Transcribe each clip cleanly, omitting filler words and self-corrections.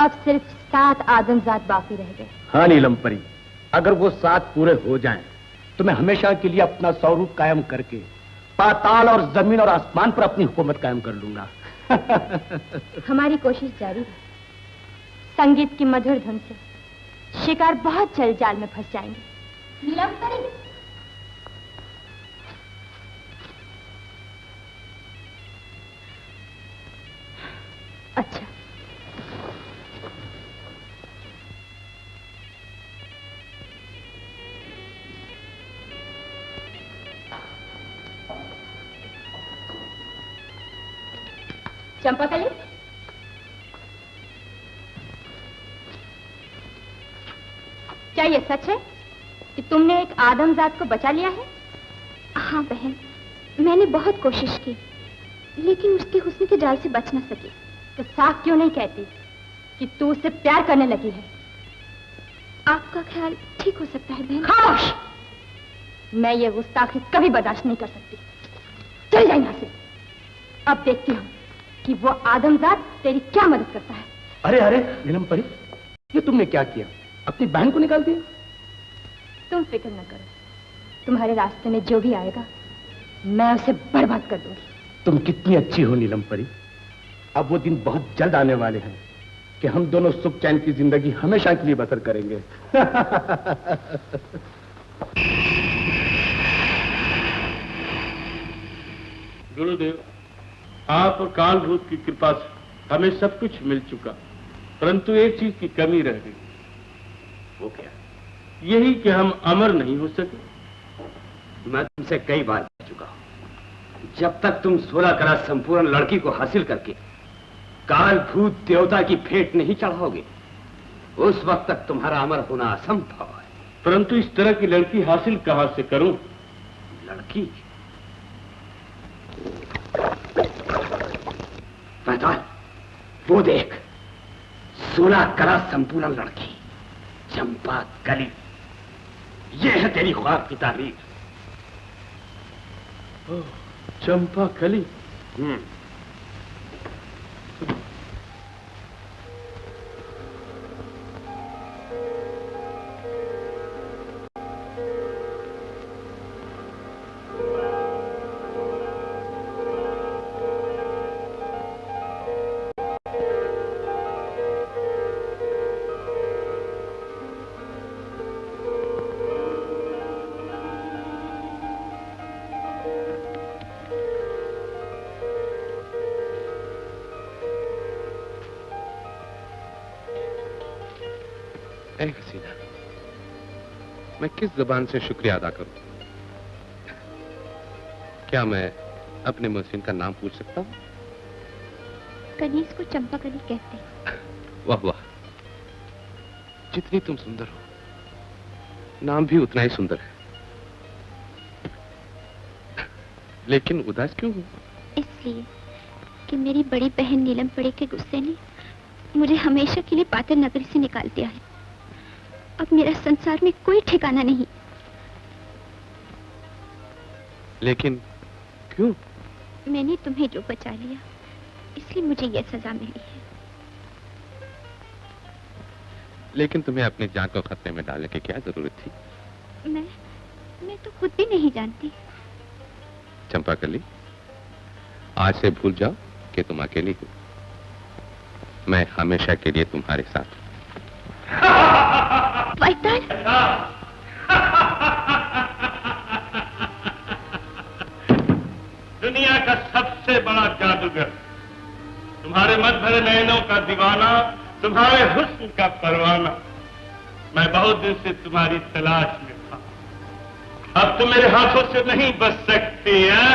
अब सिर्फ 7 आदमजात बाकी रह गए। हाँ नीलम परी, अगर वो 7 पूरे हो जाएं, तो मैं हमेशा के लिए अपना स्वरूप कायम करके पाताल और जमीन और आसमान पर अपनी हुकूमत कायम कर लूंगा। हमारी कोशिश जारी है। संगीत की मधुर धुन से शिकार बहुत जल्द जाल में फंस जाएंगे। नीलम परी, अच्छा चंपाकली, क्या ये सच है कि तुमने एक आदमजात को बचा लिया है? हाँ बहन, मैंने बहुत कोशिश की, लेकिन उसके हुस्न के जाल से बच न सकी। तो साफ क्यों नहीं कहती कि तू उससे प्यार करने लगी है? आपका ख्याल ठीक हो सकता है बहन। खामोश! मैं ये गुस्ताखी कभी बर्दाश्त नहीं कर सकती। चल जा यहाँ से। अब देखती हूँ कि वो आदमजात तेरी क्या मदद करता है। अरे अरे नीलम परी, ये तुमने क्या किया? अपनी बहन को निकाल दिया? तुम फिक्र न करो, तुम्हारे रास्ते में जो भी आएगा मैं उसे बर्बाद कर दूंगी। तुम कितनी अच्छी हो नीलम परी। अब वो दिन बहुत जल्द आने वाले हैं कि हम दोनों सुख चैन की जिंदगी हमेशा के लिए बसर करेंगे। गुरुदेव, आप और कालभूत की कृपा से हमें सब कुछ मिल चुका, परंतु एक चीज की कमी रह गई। वो क्या? यही कि हम अमर नहीं हो सके। मैं तुमसे कई बार कह चुका हूं, जब तक तुम 16 कला संपूर्ण लड़की को हासिल करके कालभूत देवता की भेंट नहीं चढ़ाओगे, उस वक्त तक तुम्हारा अमर होना असंभव है। परंतु इस तरह की लड़की हासिल कहां से करूं? लड़की? पैताल, वो देख, 16 कला संपूर्ण लड़की, चंपा कली। ये है तेरी ख्वाब की तारीफ। चंपा कली? ऐ हसीना, मैं किस जुबान से शुक्रिया अदा करूं? क्या मैं अपने मोहसिन का नाम पूछ सकता हूं? कनीज को चंपाकली कहते हैं। वाह वाह, जितनी तुम सुंदर हो, नाम भी उतना ही सुंदर है। लेकिन उदास क्यों हो? इसलिए कि मेरी बड़ी बहन नीलम परी के गुस्से ने मुझे हमेशा के लिए पातर नगरी से निकाल दिया है। अब मेरा संसार में कोई ठिकाना नहीं। लेकिन क्यों? मैंने तुम्हें जो बचा लिया, इसलिए मुझे यह सजा मिली है। लेकिन तुम्हें अपनी जान को खतरे में डालने की क्या जरूरत थी? मैं तो खुद भी नहीं जानती। चंपाकली, आज से भूल जाओ कि तुम अकेली हो। मैं हमेशा के लिए तुम्हारे साथ हूं। पैताल, दुनिया का सबसे बड़ा जादूगर, तुम्हारे मत भरे नैनों का दीवाना, तुम्हारे हुस्न का परवाना। मैं बहुत दिन से तुम्हारी तलाश में था। अब तुम मेरे हाथों से नहीं बच सकती है।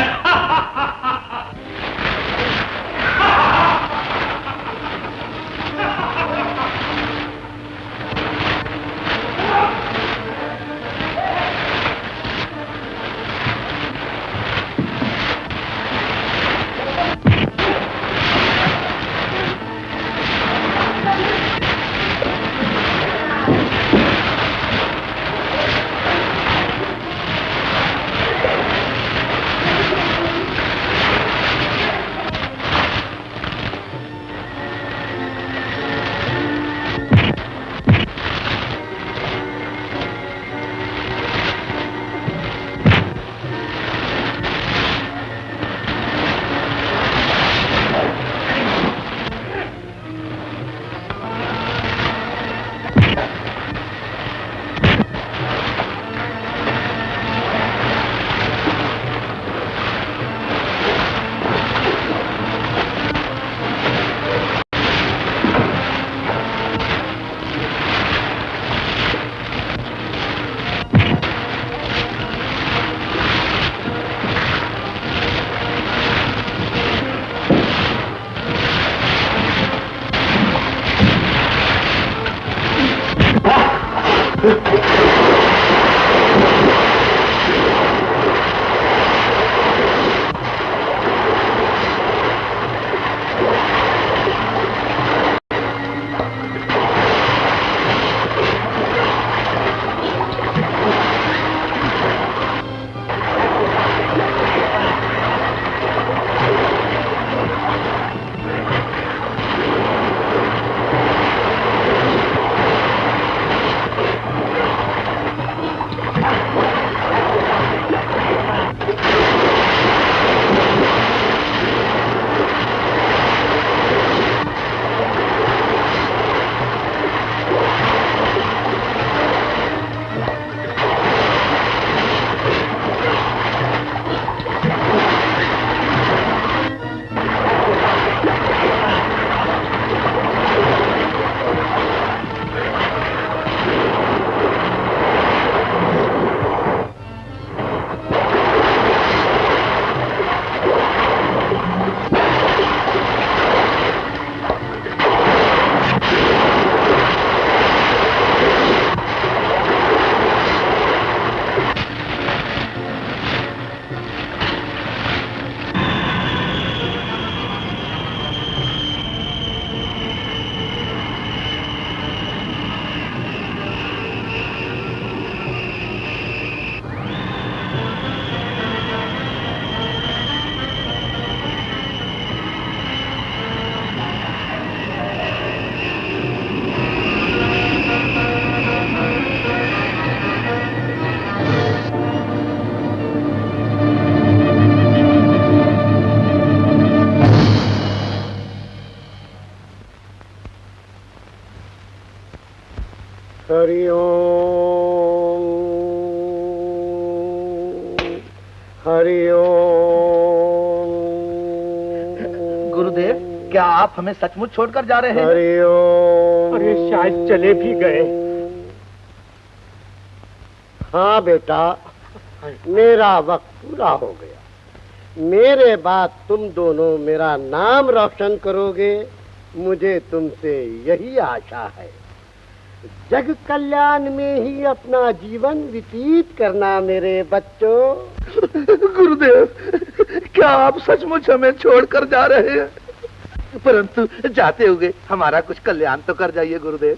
हरि ओम, हरि ओम। गुरुदेव, क्या आप हमें सचमुच छोड़कर जा रहे हैं? हरि ओम। अरे शायद चले भी गए। हाँ बेटा, मेरा वक्त पूरा हो गया। मेरे बाद तुम दोनों मेरा नाम रोशन करोगे, मुझे तुमसे यही आशा है। जग कल्याण में ही अपना जीवन व्यतीत करना मेरे बच्चों। गुरुदेव, क्या आप सचमुच हमें छोड़कर जा रहे हैं? परंतु जाते हुए हमारा कुछ कल्याण तो कर जाइए गुरुदेव।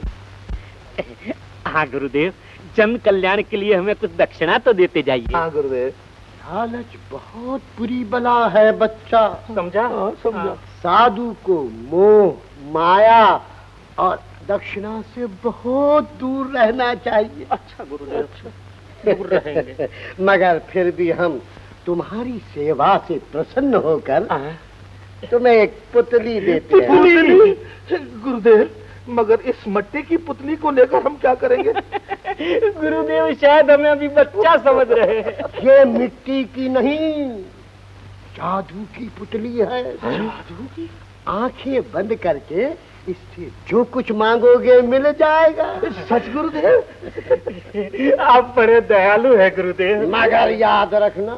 हाँ गुरुदेव, जन कल्याण के लिए हमें कुछ दक्षिणा तो देते जाइए। हाँ गुरुदेव। लालच बहुत बुरी बला है बच्चा, समझा? हाँ, समझा। साधु को मोह, माया और दक्षिणा से बहुत दूर रहना चाहिए। अच्छा गुरुदेव, अच्छा दूर रहेंगे। मगर फिर भी हम तुम्हारी सेवा से प्रसन्न होकर तुम्हें एक पुतली देते हैं। गुरुदेव, मगर इस मट्टी की पुतली को लेकर हम क्या करेंगे? गुरुदेव, शायद हमें अभी बच्चा समझ रहे हैं। ये मिट्टी की नहीं, जादू की पुतली है। जादू की? आंखें बंद करके इससे जो कुछ मांगोगे मिल जाएगा। सच गुरुदेव? आप बड़े दयालु हैं गुरुदेव। मगर याद रखना,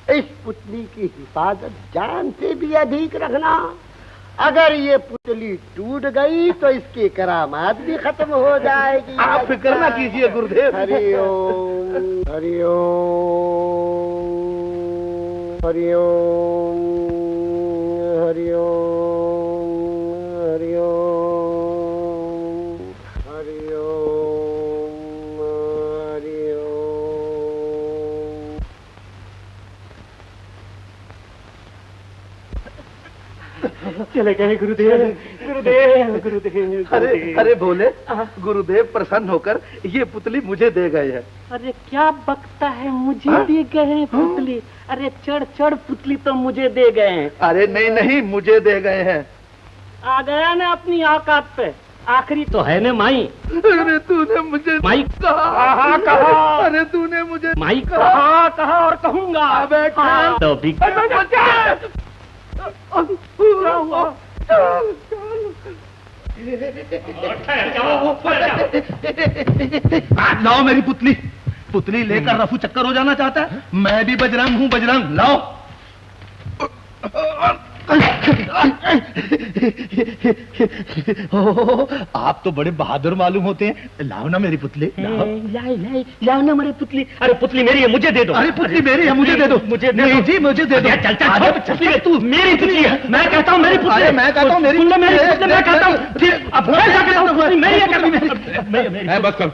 इस पुतली की हिफाजत जान से भी अधिक रखना। अगर ये पुतली टूट गई तो इसकी करामात भी खत्म हो जाएगी। आप फिक्र ना कीजिए गुरुदेव। हरि ओम, हरि ओम, हरि ओम, हरि ओम, हरि ओम, हरि ओम, हरि ओम। चले गए गुरुदेव, गुरुदेव, गुरुदेव। अरे अरे भोले, गुरुदेव प्रसन्न होकर ये पुतली मुझे दे गए हैं। अरे क्या बकता है, मुझे दे गए हैं पुतली। अरे चढ़ चढ़, पुतली तो मुझे दे गए हैं। अरे नहीं नहीं, मुझे दे गए हैं। आ गया ना अपनी औकात पे, आखिरी तो है ना माई। अरे तूने मुझे माई कहा, अरे तूने मुझे माई कहा और कहूंगा। हाँ, तो भी लाओ मेरी पुतली। पुतली लेकर रफू चक्कर हो जाना चाहता है? मैं भी बजरंग हूँ, बजरंग। लाओ। आप तो बड़े बहादुर मालूम होते हैं। लाओ ना मेरी पुतली, लाओ। लाओ ना मेरी पुतली। अरे पुतली मेरी है, मुझे दे दो। अरे पुतली मेरी है, मुझे दे दो। मुझे नहीं जी, मुझे दे दो। चल चल, पुतली तू मेरी पुतली है। मैं कहता हूँ मेरी पुतली। मैं कहता हूँ मेरी पुतली। मैं कहता हूँ फिर अब मैं क्या कहता हूँ, पुतली मेरी है। बस कर।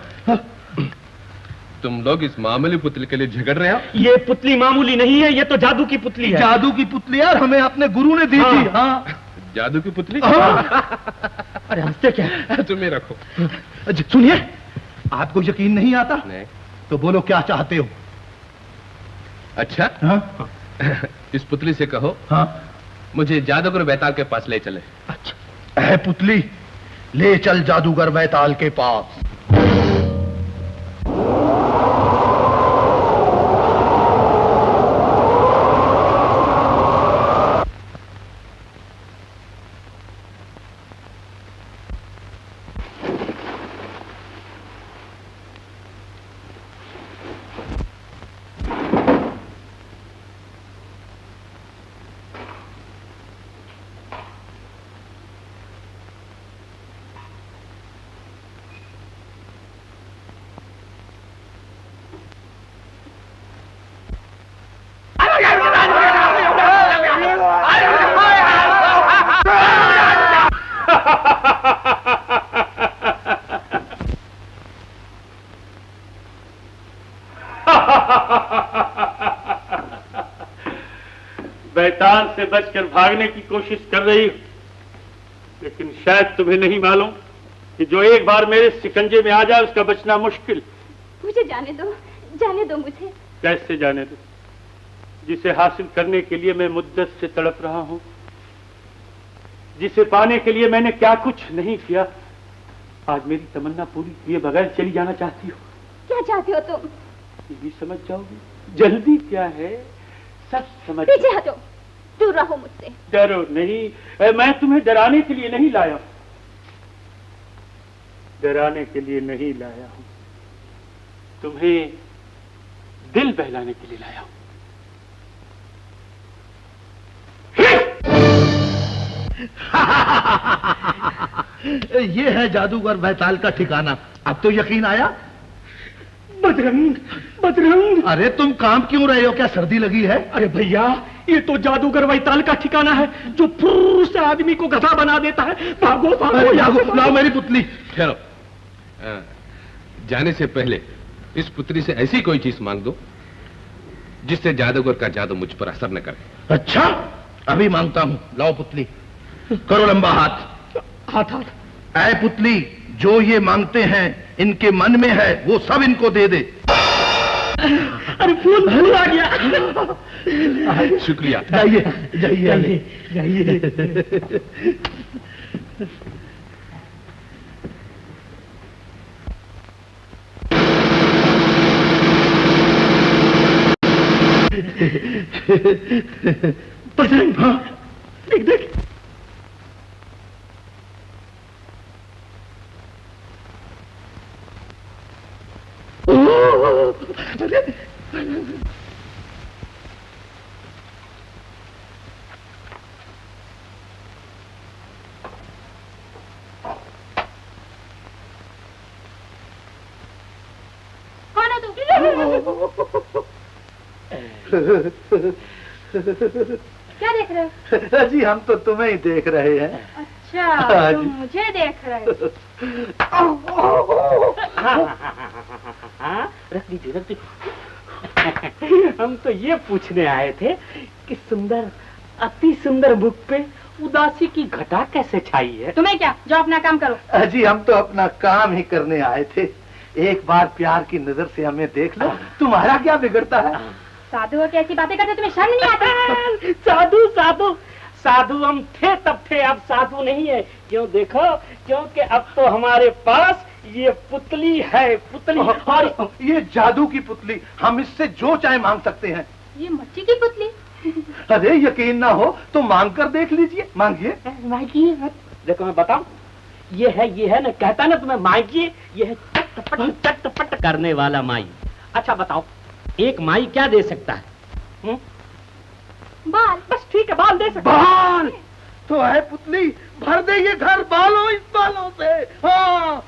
तुम लोग इस मामूली पुतली के लिए झगड़ रहे हो? ये पुतली मामूली नहीं है, ये तो जादू की पुतली है। जादू की पुतली यार, हमें अपने गुरु ने दी थी। हाँ, जादू की पुतली? अरे हंसते क्या? तुम्हें रखो। सुनिए, आपको यकीन नहीं आता? नहीं। तो बोलो क्या चाहते हो? अच्छा, हाँ? इस पुतली से कहो हाँ? मुझे जादूगर बैताल के पास ले चले। अच्छा। है पुतली, ले चल जादूगर बैताल के पास। बैताल से बचकर भागने की कोशिश कर रही हो, लेकिन शायद तुम्हें नहीं मालूम कि जो एक बार मेरे शिकंजे में आ जाए उसका बचना मुश्किल। मुझे जाने दो मुझे। कैसे जाने दो? जिसे हासिल करने के लिए मैं मुद्दत से तड़प रहा हूं, जिसे पाने के लिए मैंने क्या कुछ नहीं किया, आज मेरी तमन्ना पूरी किए बगैर चली जाना चाहती हो? क्या चाहते हो तुम? ये भी समझ जाओगी। जल्दी क्या है, सब समझ। पीछे हटो, दूर रहो मुझसे। डरो नहीं, मैं तुम्हें डराने के लिए नहीं लाया हूं, डराने के लिए नहीं लाया हूं, तुम्हें दिल बहलाने के लिए लाया हूं। ये है जादूगर बैताल का ठिकाना। अब तो यकीन आया? बजरंग, बजरंग! अरे तुम काम क्यों रहे हो? क्या सर्दी लगी है? अरे भैया, ये तो जादूगर बैताल का ठिकाना है जो फुर्र से आदमी को गधा बना देता है। भागो भागो, भागो, लाओ मेरी पुतली। ठहरो, जाने से पहले इस पुतली से ऐसी कोई चीज मांग दो जिससे जादूगर का जादू मुझ पर असर न करे। अच्छा, अभी मांगता हूँ। लाओ पुतली, करो लंबा हाथ। हाथ हाथ। ऐ पुतली, जो ये मांगते हैं इनके मन में है वो सब इनको दे दे। अरे फूल फूल आ गया। शुक्रिया। जाइए जाइए जाइए। बजरंग, हाँ, देख देख। कौन है तू? क्या देख रहे हो? जी हम तो तुम्हें ही देख रहे हैं। अच्छा, तुम मुझे देख रहे हो। रख दीजिए, रख दीजिए। हम तो ये पूछने आए थे कि सुंदर, अति सुंदर मुख पे उदासी की घटा कैसे छाई है? तुम्हें क्या, जाओ अपना काम करो। जी हम तो अपना काम ही करने आए थे। एक बार प्यार की नजर से हमें देख लो, तुम्हारा क्या बिगड़ता है? साधु हो के ऐसी बातें करते, तुम्हें शर्म नहीं आती? साधु साधु साधु हम थे तब थे, अब साधु नहीं है। क्यों देखो, क्योंकि अब तो हमारे पास ये पुतली है, पुतली। और ये जादू की पुतली, हम इससे जो चाहे मांग सकते हैं। ये मच्छी की पुतली? अरे यकीन ना हो तो मांग कर देख लीजिए। मांगिए मांगिए। देखो मैं बताऊं, ये है ना, कहता ना तुम्हें मांगिए, ये है चटपट करने वाला माई। अच्छा बताओ, एक माई क्या दे सकता है? बाल। बस ठीक है, बाल दे सकता बाल तो है पुतली, भर दे ये घर बालों, इस बालों से। हाँ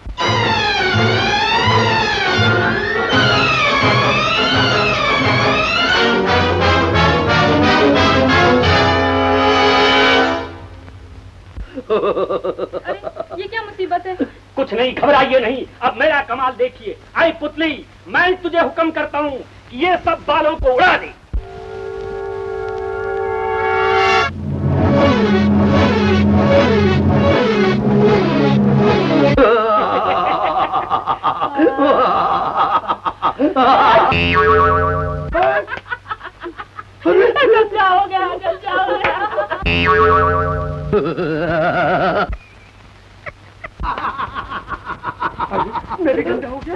अरे ये क्या मुसीबत है? कुछ नहीं, घबराइए नहीं। अब मेरा कमाल देखिए। आई पुतली, मैं तुझे हुक्म करता हूँ कि ये सब बालों को उड़ा दे। गंजा हो गया, गंजा हो गया। मेरे गंदा हो गया,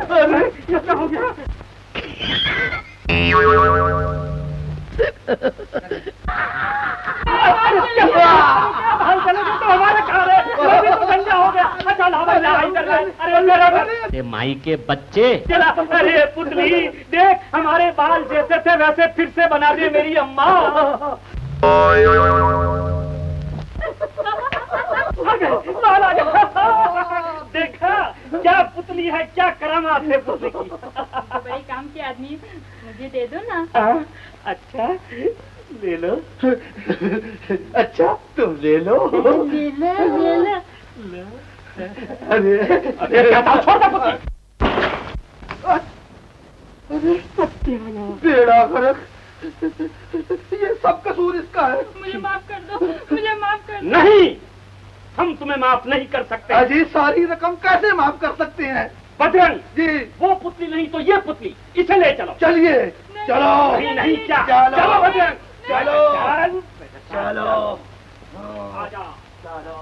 गंदा हो गया। तो हमारे घर है, तो गंजा हो गया। अच्छा अरे माई के बच्चे, चला। अरे पुतली देख, हमारे बाल जैसे थे वैसे फिर से बना दे मेरी अम्मा। देखा क्या पुतली है, क्या करामात है पुतली की। बड़े काम के आदमी, मुझे दे दो ना। अच्छा ले लो। अच्छा तुम ले लो। ले लो। अरे अरे क्या था, छोड़ दे पुतली। बेड़ा गर्क, ये सब कसूर इसका है। मुझे माफ कर दो, मुझे माफ कर दो। नहीं, हम तुम्हें माफ नहीं कर सकते। अजी सारी रकम कैसे माफ कर सकते हैं? बजरंग जी वो पुतली नहीं तो ये पुतली, इसे ले चलो। चलिए चलो। नहीं क्या, चलो। चलो बजरंग, चलो। चलो आजा। चलो।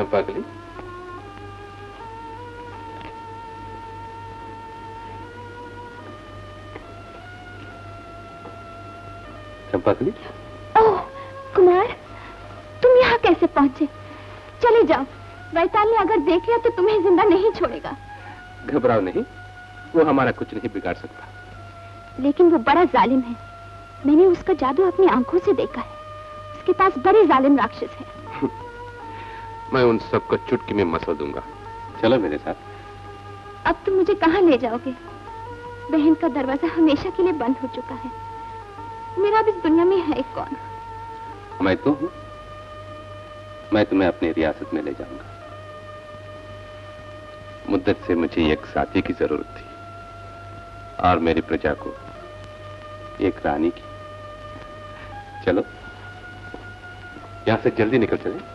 चंपाकली, चंपाकली। ओह कुमार, तुम यहाँ कैसे पहुंचे? चले जाओ, वैताल ने अगर देख लिया तो तुम्हें जिंदा नहीं छोड़ेगा। घबराओ नहीं, वो हमारा कुछ नहीं बिगाड़ सकता। लेकिन वो बड़ा जालिम है, मैंने उसका जादू अपनी आंखों से देखा है। उसके पास बड़े जालिम राक्षस हैं। मैं उन सबको चुटकी में मसल दूंगा। चलो मेरे साथ। अब तुम मुझे कहाँ ले जाओगे? बहन का दरवाजा हमेशा के लिए बंद हो चुका है। मेरा अब इस दुनिया में है कौन? मैं तो हूं। मैं तुम्हें अपनी रियासत में ले जाऊंगा। मुद्दत से मुझे एक साथी की जरूरत थी और मेरी प्रजा को एक रानी की। चलो यहां से जल्दी निकल चले।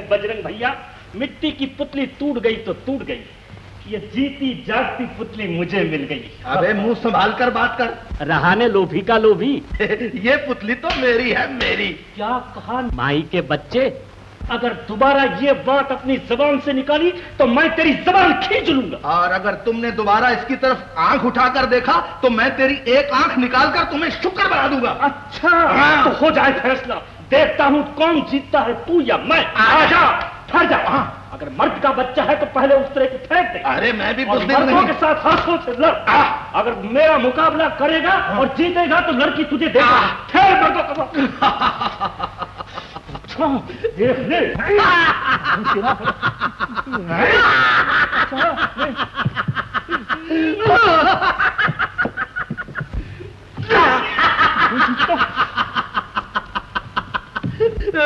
बजरंग भैया, मिट्टी की पुतली टूट गई तो टूट गई, ये जीती जागती पुतली मुझे मिल गई। अबे मुंह संभाल कर बात कर। रहाने लोभी का लोभी। ये पुतली तो मेरी है, मेरी। क्या कहा माई के बच्चे? अगर दोबारा ये बात अपनी जबान से निकाली तो मैं तेरी जबान खींच लूंगा। और अगर तुमने दोबारा इसकी तरफ आंख उठाकर देखा तो मैं तेरी एक आंख निकालकर तुम्हें शुक्र बना दूंगा। अच्छा, तो हो जाए फैसला। देखता हूं कौन जीतता है, तू या मैं। आजा। ठहर जा। अगर मर्द का बच्चा है तो पहले उस तरह की फेंक दे। अरे मैं भी और बुज़दिल मर्दों नहीं। के साथ हाथों से लड़। अगर मेरा मुकाबला करेगा और जीतेगा तो लड़की तुझे देगा। ठहर मर्दों का देख ले। अच्छा ठीक है।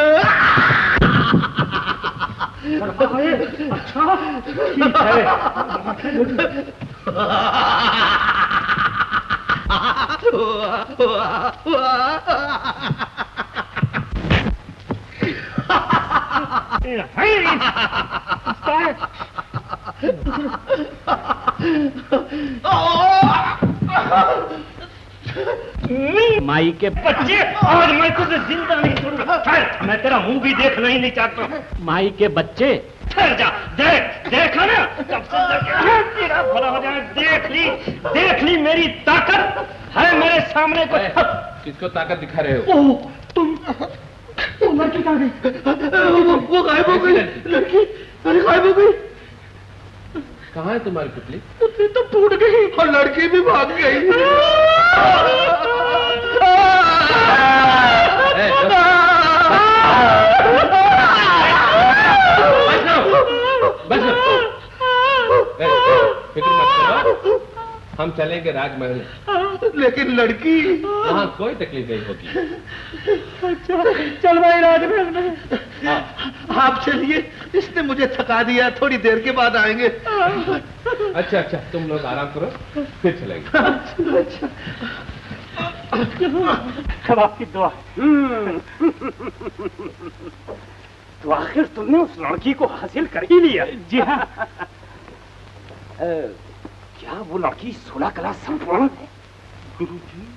माई के बच्चे, आज मैं तुझे जिंदा नहीं छोड़ूंगा। मैं तेरा मुंह भी देखना ही नहीं चाहता। माई के बच्चे, ठहर जा। देखा ना, कब से तेरा भला हो जाए। देख ली मेरी ताकत है मेरे सामने। को किसको ताकत दिखा रहे हो? तुम लड़की कहाँ गई? वो गायब हो गई लड़की। अरे गायब हो गई। कहाँ है तुम्हारी पुतली? पुतली तो टूट गई और लड़की भी भाग गई। फिक्र मत करो, हम चलेंगे राजमहल। लेकिन लड़की वहाँ कोई तकलीफ नहीं होगी। अच्छा चल भाई राजमहल में। आप चलिए, इसने मुझे थका दिया, थोड़ी देर के बाद आएंगे। अच्छा तुम लोग आराम करो, फिर चलेंगे। अच्छा अब आपकी दुआ। तो आखिर तुमने उस लड़की को हासिल कर ही लिया। जी हाँ। क्या वो लड़की 16 क्लास संपूर्ण है? गुरुजी,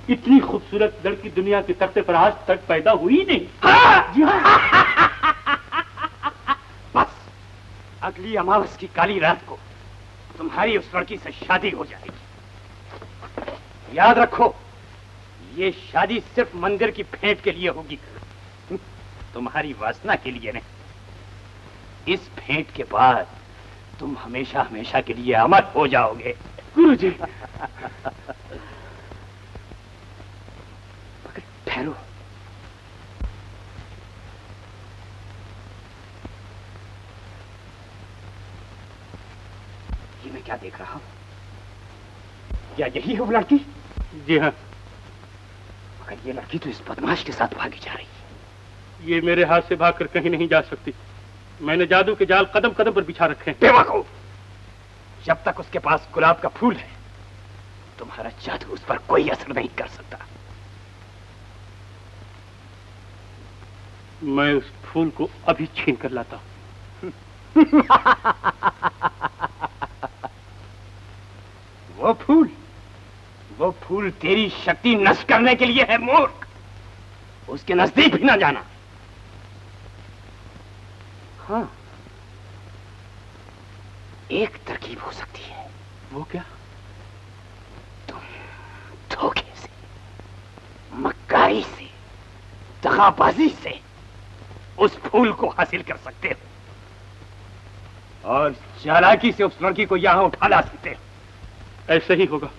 इतनी खूबसूरत लड़की दुनिया के तख्ते पर आज तक पैदा हुई नहीं। जी हाँ। बस अगली अमावस की काली रात को तुम्हारी उस लड़की से शादी हो जाएगी। याद रखो, ये शादी सिर्फ मंदिर की भेंट के लिए होगी, तुम्हारी वासना के लिए नहीं। इस भेंट के बाद तुम हमेशा हमेशा के लिए अमर हो जाओगे। गुरुजी। ठहरो। ये मैं क्या देख रहा हूं? क्या यही है वो लड़की? जी हाँ। मगर ये लड़की तो इस बदमाश के साथ भागी जा रही है। ये मेरे हाथ से भागकर कहीं नहीं जा सकती। मैंने जादू के जाल कदम कदम पर बिछा रखे हैं। बेवकूफ! जब तक उसके पास गुलाब का फूल है, तुम्हारा जादू उस पर कोई असर नहीं कर सकता। मैं उस फूल को अभी छीन कर लाता हूं। वो फूल तेरी शक्ति नष्ट करने के लिए है, मूर्ख। उसके नजदीक भी ना जाना। हाँ, एक तरकीब हो सकती है। वो क्या? तुम धोखे से, मक्कारी से, दगाबाजी से उस फूल को हासिल कर सकते हो और चालाकी से उस लड़की को यहां उठा ला सकते हो। ऐसे ही होगा।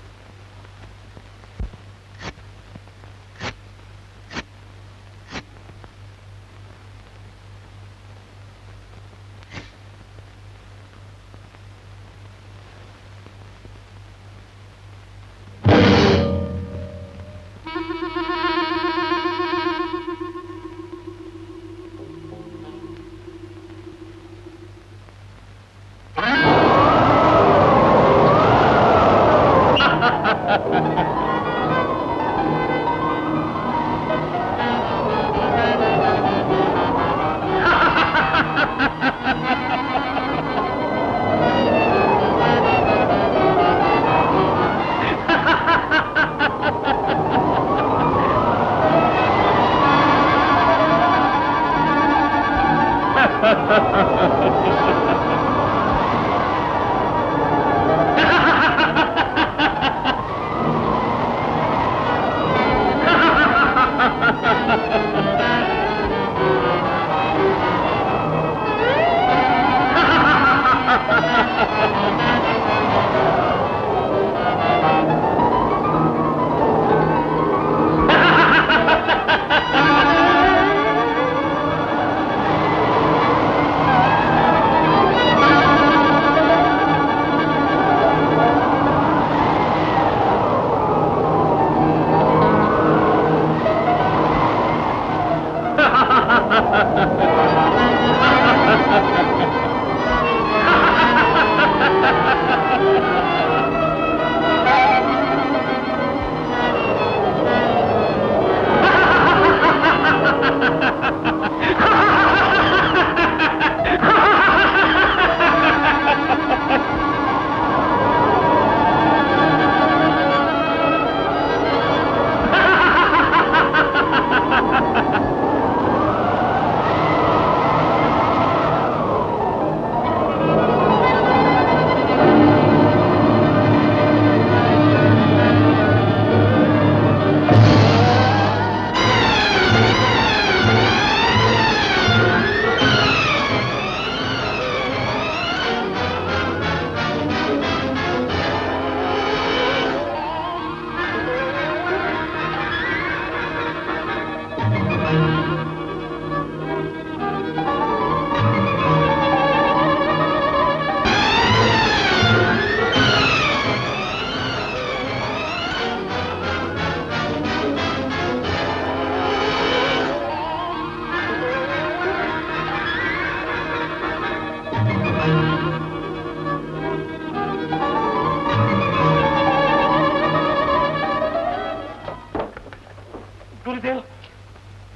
सूर्यदेव,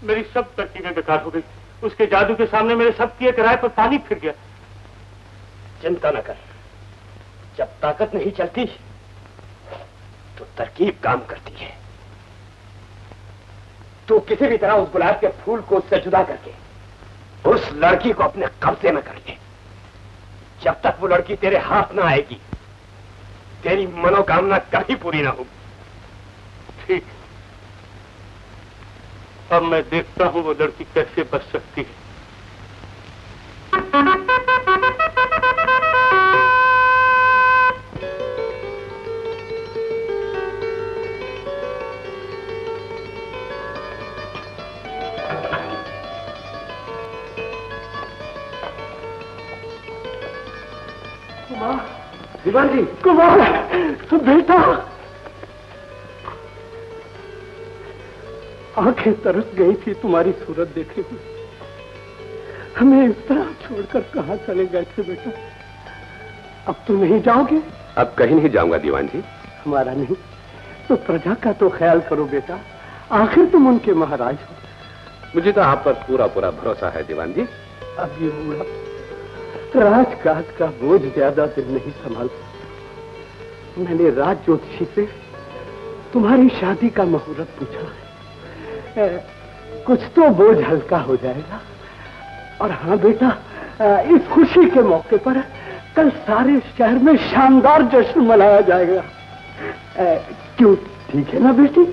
मेरी सब तरकीबें बेकार हो गई। उसके जादू के सामने मेरे सब किए किराए पर पानी फिर गया। चिंता न कर, जब ताकत नहीं चलती तो तरकीब काम करती है। तू किसी भी तरह उस गुलाब के फूल को उससे जुदा करके उस लड़की को अपने कब्जे में कर ले। जब तक वो लड़की तेरे हाथ ना आएगी, तेरी मनोकामना कभी पूरी ना होगी। ठीक, अब मैं देखता हूं वो लड़की कैसे बच सकती है। दीवान जी, कुमार बेटा, आंखें तरस गई थी तुम्हारी सूरत देखे हुए। हमें इस तरह छोड़कर कहां चले गए थे बेटा? अब तो नहीं जाओगे? अब कहीं नहीं जाऊंगा दीवान जी। हमारा नहीं तो प्रजा का तो ख्याल करो बेटा, आखिर तुम उनके महाराज हो। मुझे तो आप पर पूरा पूरा भरोसा है दीवान जी। अब ये बूढ़ा राजकाज का बोझ ज्यादा दिन नहीं संभाल। मैंने राज ज्योतिषी से तुम्हारी शादी का मुहूर्त पूछा है, कुछ तो बोझ हल्का हो जाएगा। और हाँ बेटा, इस खुशी के मौके पर कल सारे शहर में शानदार जश्न मनाया जाएगा। क्यों, ठीक है ना बेटी?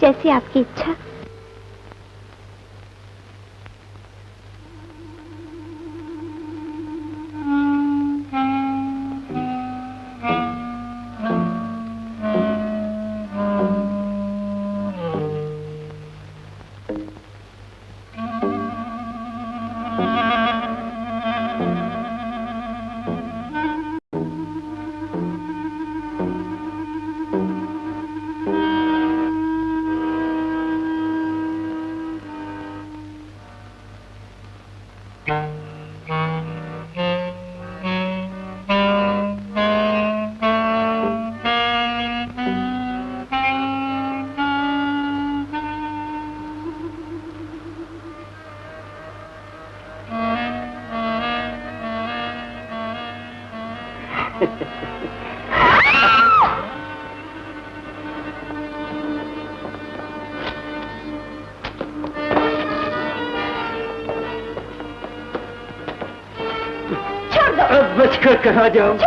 जैसी आपकी इच्छा। बचकर कहाँ जाऊं?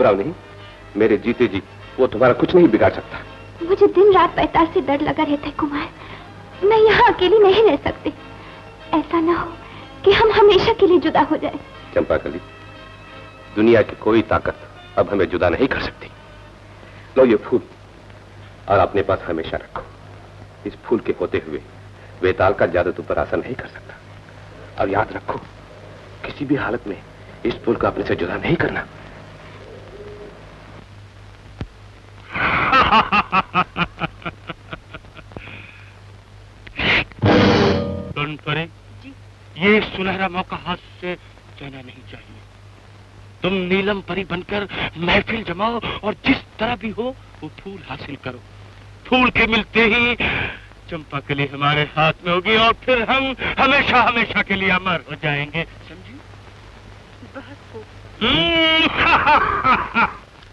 घबराओ नहीं, मेरे जीते जी वो तुम्हारा कुछ नहीं बिगाड़ सकता। मुझे दिन रात पैताल से डर लगा रहता है कुमार। मैं यहाँ अकेली नहीं रह सकती। ऐसा ना हो कि हम हमेशा के लिए जुदा हो जाए। चंपाकली, दुनिया की कोई ताकत अब हमें जुदा नहीं कर सकती। लो ये फूल और अपने पास हमेशा रखो। इस फूल के होते हुए वेताल का जादू तुम पर असर नहीं कर सकता। और याद रखो, किसी भी हालत में इस फूल को अपने से जुदा नहीं करना। सुन परे, ये सुनहरा मौका हाथ से जाना नहीं चाहिए। तुम नीलम परी बनकर महफिल जमाओ और जिस तरह भी हो वो फूल हासिल करो। फूल के मिलते ही चंपाकली हमारे हाथ में होगी और फिर हम हमेशा हमेशा के लिए अमर हो जाएंगे, समझी?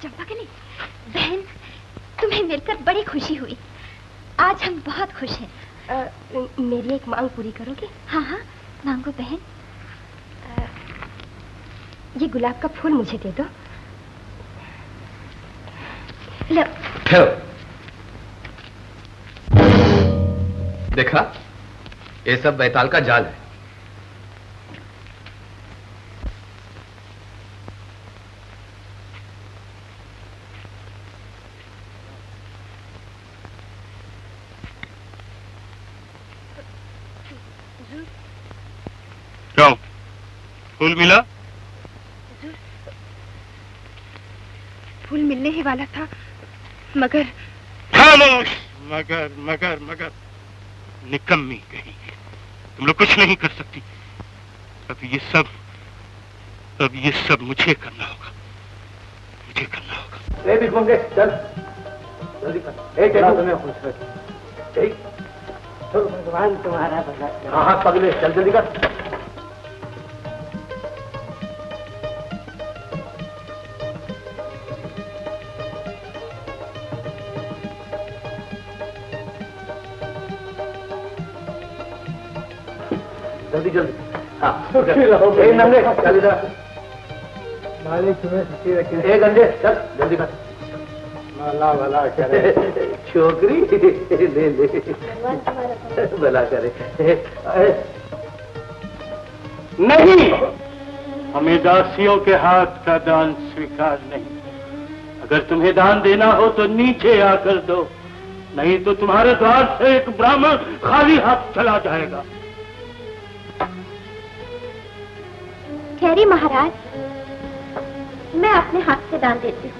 चंपाकली बहन, तुम्हें मिलकर बड़ी खुशी हुई। आज हम बहुत खुश हैं। मेरी एक मांग पूरी करोगे? हाँ हाँ, मांगो बहन। ये गुलाब का फूल मुझे दे दो। लो। देखा, ये सब बैताल का जाल है। क्यों, फूल मिला? फूल मिलने ही वाला था, मगर खामोश। मगर मगर मगर निकम्मी कहीं, तुम लोग कुछ नहीं कर सकती। अब ये सब मुझे करना होगा, मुझे करना होगा। ए भिखमंगे, चल जल्दी कर। ए चलो, तुम्हें खुश रहे। चलो भगवान तुम्हारा भला करे। हाँ हाँ पगले, चल जल्दी कर। जल्दी जल्दी। हाँ ए नंगे, चल इधर। मालिक तुम्हें सुखी रखे। ए गंजे, चल जल्दी कर। भला भला करे छोकरी, ले ले भला करे। नहीं, हमें दासियों के हाथ का दान स्वीकार नहीं। अगर तुम्हें दान देना हो तो नीचे आकर दो, नहीं तो तुम्हारे द्वार से एक ब्राह्मण खाली हाथ चला जाएगा। खैरी महाराज, मैं अपने हाथ से दान देती हूँ।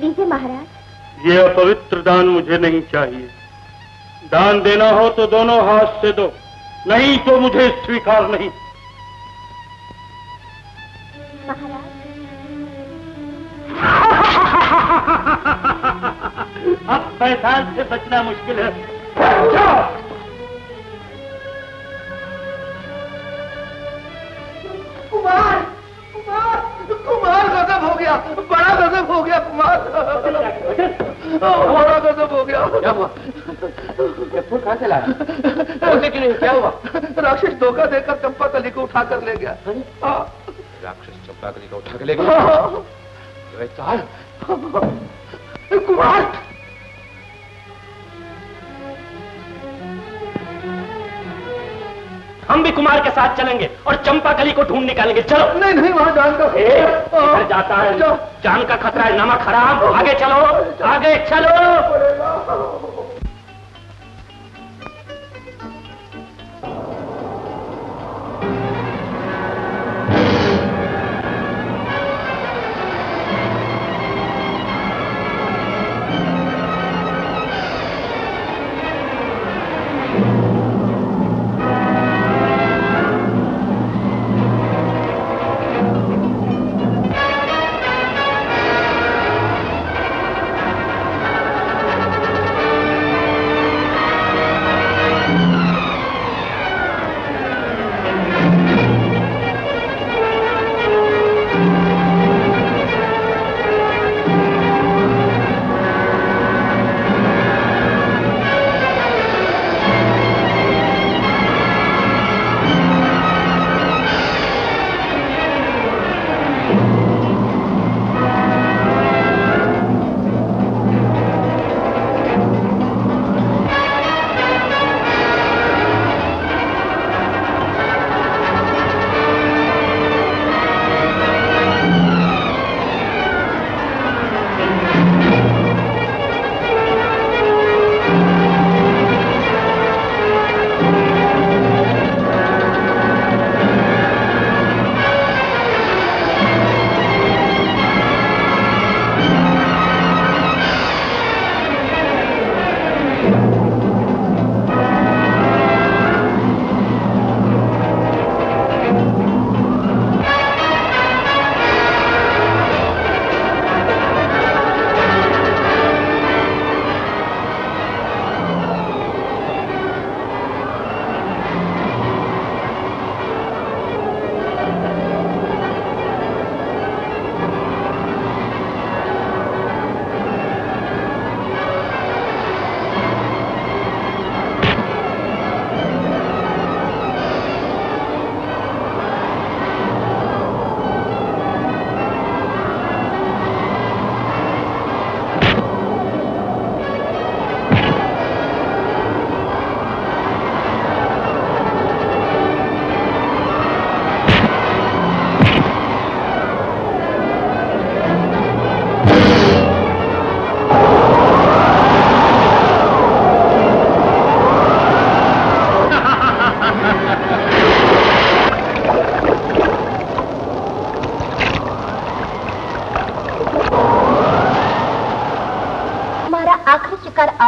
लीजिए महाराज। ये अपवित्र दान मुझे नहीं चाहिए। दान देना हो तो दोनों हाथ से दो, नहीं तो मुझे स्वीकार नहीं। महाराज, अब पैसान से बचना मुश्किल है। कुमार कुमार कुमार गजब हो गया, बड़ा गजब हो गया कुमार, बड़ा गजब हो गया। क्या हुआ? ये फूल कहाँ से लाया? बोलते क्यों नहीं? क्या हुआ? राक्षस धोखा देकर चंपाकली को उठा कर ले गया। राक्षस चंपाकली को उठा कर ले गया? कुमार, हम भी कुमार के साथ चलेंगे और चंपाकली को ढूंढ निकालेंगे। चलो। नहीं नहीं, वहां जान दो। इधर जाता है, जान का खतरा है, नमक हराम। आगे चलो, आगे चलो।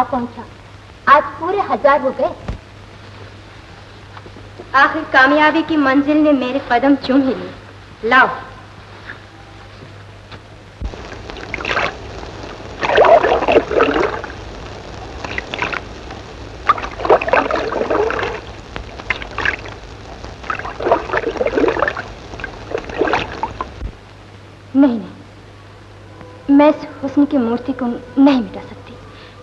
आ पहुंचा। आज पूरे 1000 हो गए। आखिर कामयाबी की मंजिल ने मेरे कदम चूम ही लिए। लाओ। नहीं, मैं इस हुस्न की मूर्ति को नहीं मिटा सकती।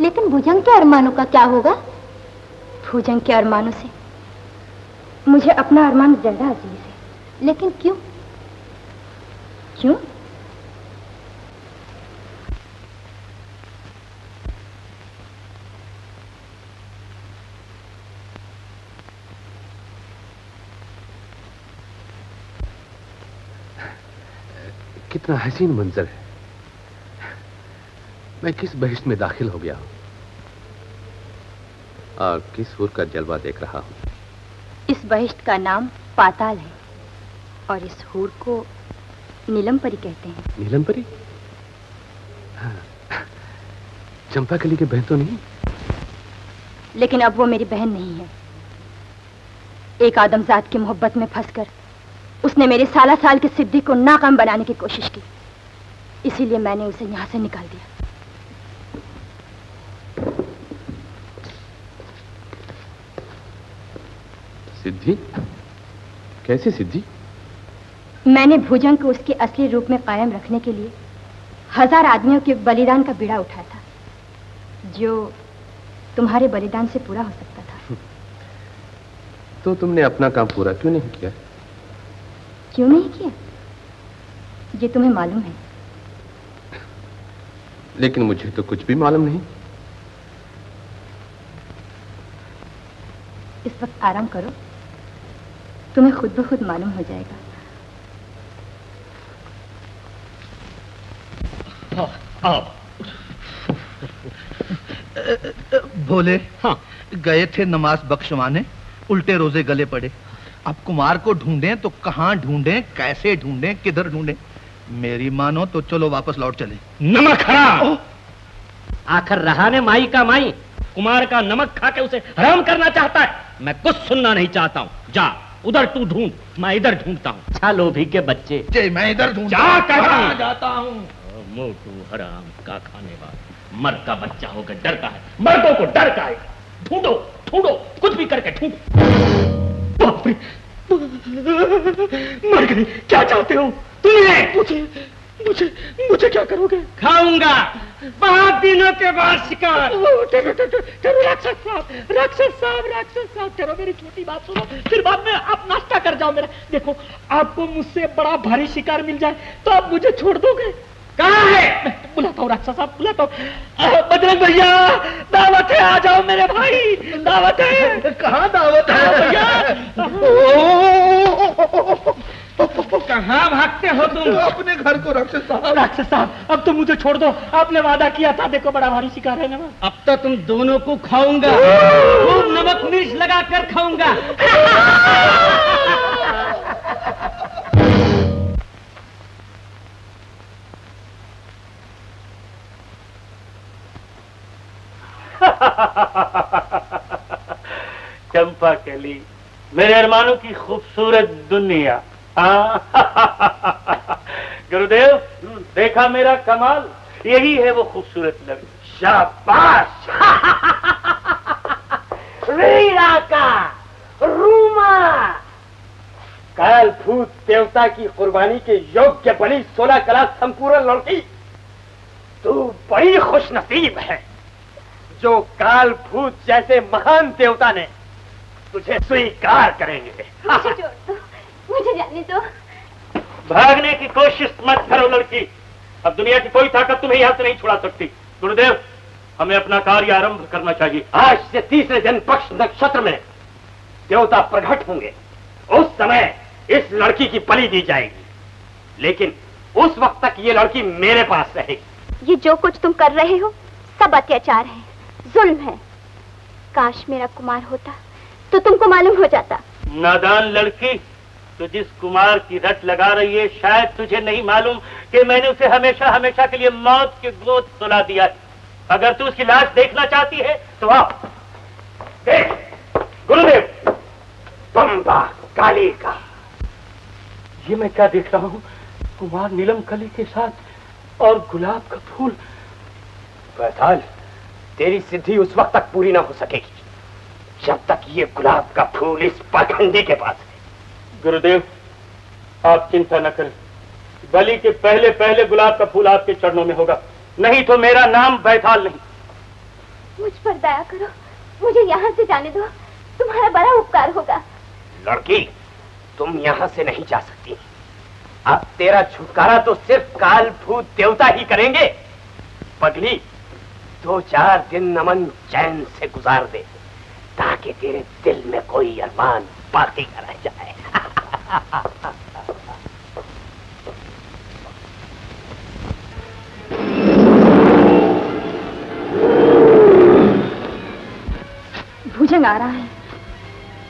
लेकिन भुजंग के अरमानों का क्या होगा? भुजंग के अरमानों से मुझे अपना अरमान ज्यादा अजीज है। लेकिन क्यों? क्यों? कितना हसीन मंजर है। मैं किस बहिश्त में दाखिल हो गया हूं और किस हूर का जलवा देख रहा हूं। इस बहिश्त का नाम पाताल है और इस हूर को नीलमपरी कहते हैं। नीलमपरी? हाँ। चंपाकली की बहन तो नहीं? लेकिन अब वो मेरी बहन नहीं है। एक आदमजात की मोहब्बत में फंसकर उसने मेरे साला साल के सिद्दीक को नाकाम बनाने की कोशिश की। इसीलिए मैंने उसे यहां से निकाल दिया। सिद्धि? कैसे सिद्धि? मैंने भुजंग को उसके असली रूप में कायम रखने के लिए 1000 आदमियों के बलिदान का बीड़ा उठाया था, जो तुम्हारे बलिदान से पूरा हो सकता था। तो तुमने अपना काम पूरा क्यों नहीं किया? क्यों नहीं किया? ये तुम्हें मालूम है। लेकिन मुझे तो कुछ भी मालूम नहीं। इस वक्त आराम करो, तुम्हें खुद ब खुद मालूम हो जाएगा। आओ। भोले, हाँ, गए थे नमाज बख्शवाने, उल्टे रोजे गले पड़े। अब कुमार को ढूंढें तो कहाँ ढूंढें, कैसे ढूंढें, किधर ढूंढें? मेरी मानो तो चलो वापस लौट चले। नमक हराम! आखिर रहा ने माई का माई कुमार का नमक खा के उसे हराम करना चाहता है। मैं कुछ सुनना नहीं चाहता हूँ। जा उधर तू ढूंढ, मैं इधर ढूंढता हूँ। अच्छा लोभी के बच्चे, जय मैं इधर ढूंढ जाता हूँ। मोटू हराम का खाने वाला मर्द का बच्चा होकर डरता है। मर्दों को डर का है। ढूंढो ढूंढो, कुछ भी करके ढूंढो। बाप रे, मर गई। क्या चाहते हो तुम्हें? मुझे क्या करोगे? खाऊंगा। बहुत दिनों के बाद शिकार। राक्षस साहब ठहरो, मेरी छोटी बात सुनो, फिर बाद में आप नाश्ता कर जाओ मेरा। देखो, आपको मुझसे बड़ा भारी शिकार मिल जाए तो आप मुझे छोड़ दोगे? कहाँ है? बुलाता हूँ राक्षस साहब, बुलाता हूँ। बजरंग भैया, दावत है, आ जाओ मेरे भाई, दावत है। कहाँ दावत है भैया? कहाँ भागते हो तुम? अपने घर को। राक्षस साहब, अब तो मुझे छोड़ दो। आपने वादा किया था, देखो बड़ा भारी शिकार है ना। अब तो तुम दोनों को खाऊंगा, खूब नमक मिर्च लगा कर खाऊंगा। चंपाकली, मेरे अरमानों की खूबसूरत दुनिया। गुरुदेव, देखा मेरा कमाल? यही है वो खूबसूरत लड़की। शाबाश। वीरा का रूमा, काल भूत देवता की कुर्बानी के योग्य बनी 16 कला संपूर्ण लड़की। तू बड़ी खुशनसीब है जो काल भूत जैसे महान देवता ने तुझे स्वीकार करेंगे। मुझे छोड़ दो, मुझे जाने दो। भागने की कोशिश मत करो लड़की। अब दुनिया की कोई ताकत तुम्हें यहां से नहीं छुड़ा सकती। गुरुदेव, हमें अपना कार्य आरंभ करना चाहिए। आज से तीसरे दिन पक्ष नक्षत्र में देवता प्रकट होंगे। उस समय इस लड़की की बलि दी जाएगी, लेकिन उस वक्त तक ये लड़की मेरे पास रहेगी। ये जो कुछ तुम कर रहे हो सब अत्याचार है, जुल्म है। काश मेरा कुमार होता तो तुमको मालूम हो जाता। नादान लड़की, तो जिस कुमार की रट लगा रही है, शायद तुझे नहीं मालूम कि मैंने उसे हमेशा हमेशा के लिए मौत के गोद सुला दिया। अगर तू उसकी लाश देखना चाहती है तो आ देख। गुरुदेव, बम्बा काली का। ये मैं क्या देख रहा हूँ? कुमार नीलम कली के साथ और गुलाब का फूल। बैताल, तेरी सिद्धि उस वक्त तक पूरी ना हो सकेगी जब तक ये गुलाब का फूल इस पाखंडी के पास है। गुरुदेव, आप चिंता न करें, बलि के पहले पहले गुलाब का फूल आपके चरणों में होगा, नहीं तो मेरा नाम बैताल नहीं। मुझ पर दया करो, मुझे यहाँ से जाने दो, तुम्हारा बड़ा उपकार होगा। लड़की, तुम यहाँ से नहीं जा सकती। अब तेरा छुटकारा तो सिर्फ काल भूत देवता ही करेंगे। पगली, 2-4 दिन नमन चैन से गुजार दे, ताकि तेरे दिल में कोई अरमान बाकी न रह जाए। भुजंग आ रहा है,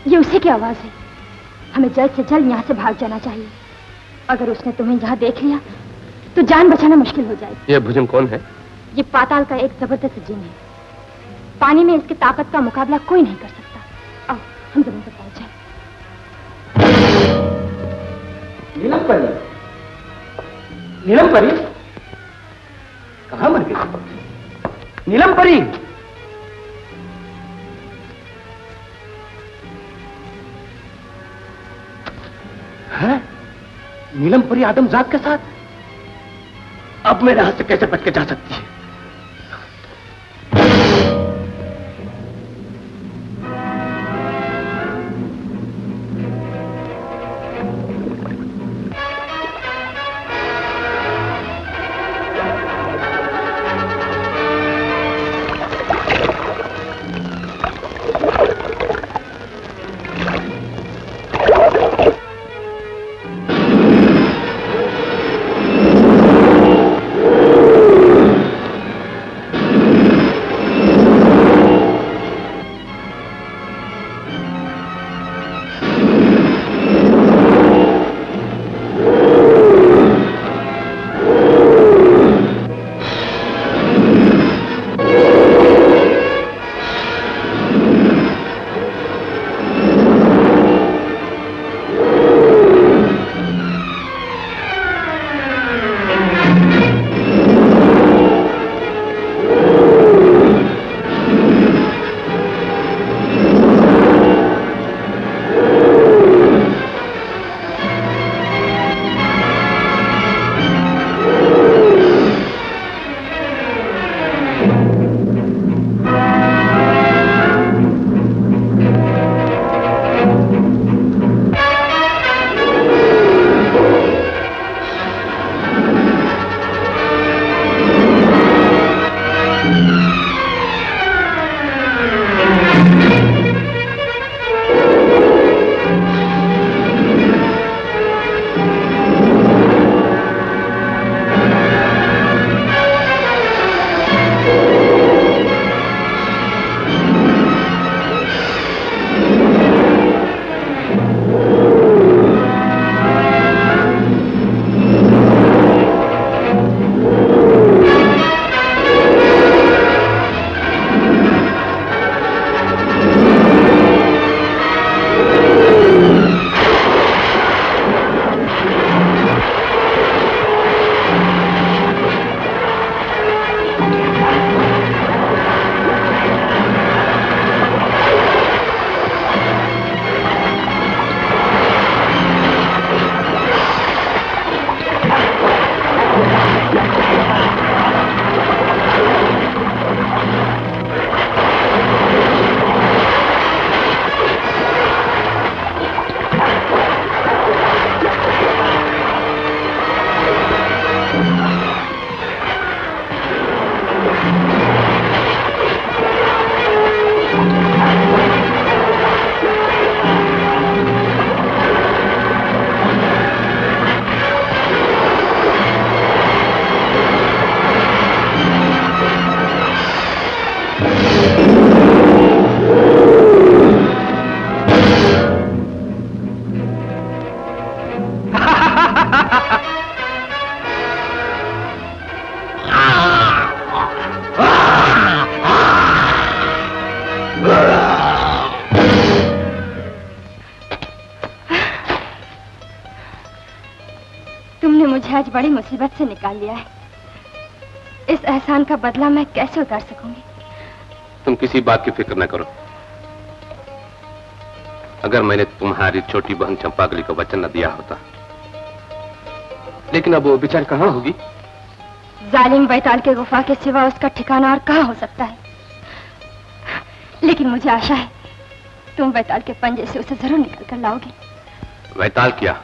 ये उसी की आवाज है। हमें जल्द से जल्द यहाँ से भाग जाना चाहिए। अगर उसने तुम्हें यहाँ देख लिया तो जान बचाना मुश्किल हो जाएगी। यह भुजंग कौन है? ये पाताल का एक जबरदस्त जिन है। पानी में इसकी ताकत का मुकाबला कोई नहीं कर सकता। आओ हम जमीन पर पहुंच जाए। नीलम परी, नीलम परी कहाँ मर गई? नीलम परी, है? नीलम परी आदमजात के साथ? अब मेरे हाथ से कैसे बच के जा सकती है? तुमने मुझे आज बड़ी मुसीबत से निकाल लिया है। इस एहसान का बदला मैं कैसे उतार सकूंगी? तुम किसी बात की फिक्र न करो। अगर मैंने तुम्हारी छोटी बहन चंपाकली को वचन न दिया होता, लेकिन अब वो बेचारी कहाँ होगी? जालिम बैताल के गुफा के सिवा उसका ठिकाना और कहाँ हो सकता है? लेकिन मुझे आशा है तुम बैताल के पंजे से उसे जरूर निकल कर लाओगे। बैताल क्या,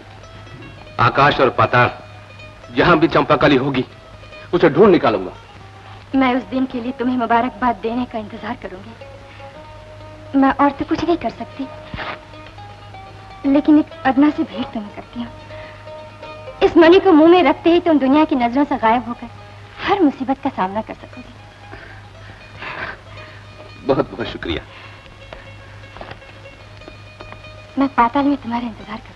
आकाश और पाताल, जहां भी चंपाकली होगी उसे ढूंढ निकालूंगा। मैं उस दिन के लिए तुम्हें मुबारकबाद देने का इंतजार करूंगी। मैं और तो कुछ नहीं कर सकती, लेकिन एक अदना से भेंट तुम्हें करती हूँ। इस मणि को मुंह में रखते ही तुम दुनिया की नजरों से गायब होकर हर मुसीबत का सामना कर सकोगे। बहुत बहुत शुक्रिया। मैं पाताल में तुम्हारा इंतजार करूंगी।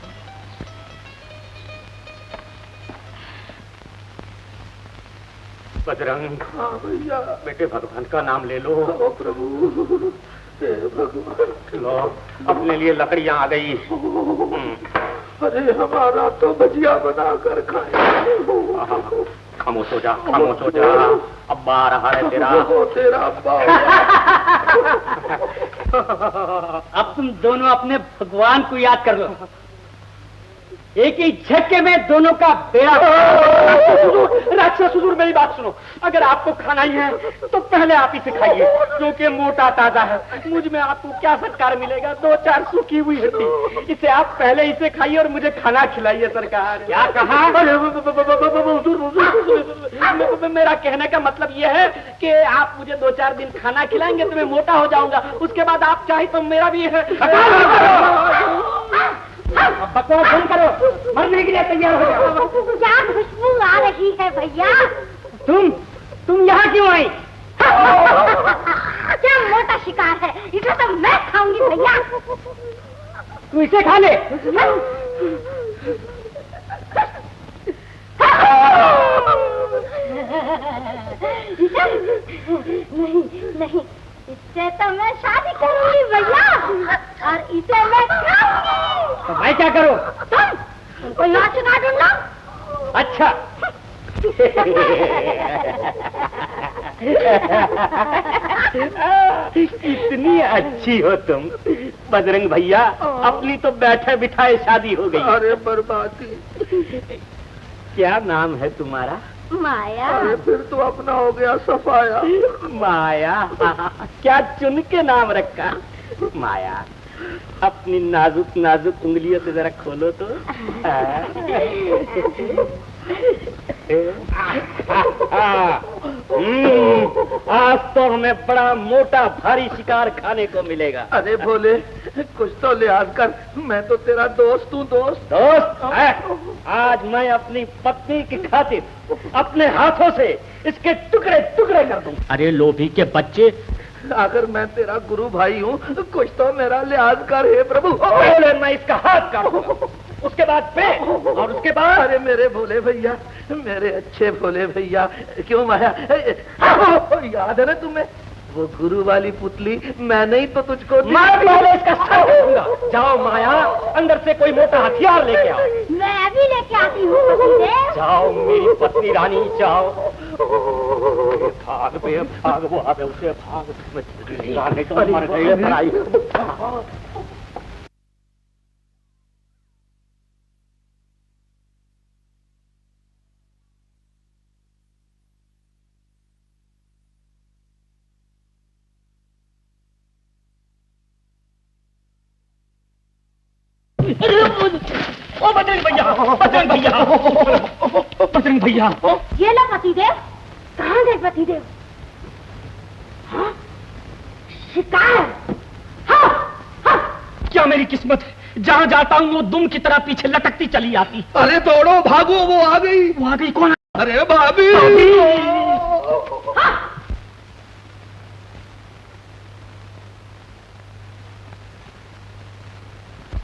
बजरंग, बेटे भगवान का नाम ले लो। प्रभु, भगवान, लो अपने लिए लकड़ियां आ गई। अरे हमारा तो भजिया बना कर खाए। खामोश हो जा, खामोश हो जा। अब्बा आ रहा है तेरा। तेरा अब्बा। अब तुम दोनों अपने भगवान को याद कर लो। एक ही झटके में दोनों का बेड़ा। राक्षस हुजूर, मेरी बात सुनो। अगर आपको खाना ही है तो पहले आप इसे खाइए, क्योंकि मोटा ताजा है। मुझ में आपको क्या सत्कार मिलेगा? 2-4 सूखी हुई हड्डी। इसे आप पहले इसे खाइए और मुझे खाना खिलाइए। सरकार, क्या कहा? मेरा कहने का मतलब यह है कि आप मुझे 2-4 दिन खाना खिलाएंगे तो मैं मोटा हो जाऊंगा। उसके बाद आप चाहे तो मेरा भी है। बकवास बंद करो, मरने के लिए तैयार हो जाओ। क्या खुशबू आ रही है भैया? तुम यहाँ क्यों आई? क्या मोटा शिकार है, इसे तो मैं खाऊंगी भैया। तू इसे खा ले। नहीं, इससे तो मैं शादी करूंगी भैया, और इसे मैं खाऊंगी। तो मैं क्या करूं? तुमको यहाँ से काट ढूंढना। अच्छा। इतनी अच्छी हो तुम। बजरंग भैया, अपनी तो बैठे बिठाए शादी हो गई। अरे बर्बादी। क्या नाम है तुम्हारा? माया। अरे फिर तो अपना हो गया सफाया। माया, क्या चुन के नाम रखा। माया, अपनी नाजुक नाजुक उंगलियों से जरा खोलो तो। आज तो हमें बड़ा मोटा भारी शिकार खाने को मिलेगा। अरे भोले, कुछ तो लिहाज कर, मैं तो तेरा दोस्त हूँ। दोस्त आज मैं अपनी पत्नी की खातिर अपने हाथों से इसके टुकड़े टुकड़े कर दूं। अरे लोभी के बच्चे, अगर मैं तेरा गुरु भाई हूँ, कुछ तो मेरा लिहाज कर। हे प्रभु, पहले मैं इसका हाथ काटूंगा, उसके बाद पेट, और उसके बाद। अरे मेरे भोले भैया, मेरे अच्छे भोले भैया, क्यों माया, याद है ना तुम्हें वो गुरु वाली पुतली? मैंने ही तो तुझको मैं पहले इसका सर दूंगा। जाओ माया, अंदर से कोई मोटा हथियार लेके आओ। मैं अभी लेके आती हूँ। जाओ मेरी पत्नी रानी, जाओ। भाग बे, भाग, वो आवे उसे भाग। मर गई लड़ाई। ओ बजरंग भैया, बजरंग भैया, बजरंग भैया। ये लो पतिदेव। कहाँ गए पतिदेव? हाँ? शिकार। हाँ, हाँ। क्या मेरी किस्मत है, जहाँ जाता हूँ वो दुम की तरह पीछे लटकती चली आती। अरे दौड़ो, भागो, वो आ गई। वो आ गई? कौन? अरे भाभी। हाँ।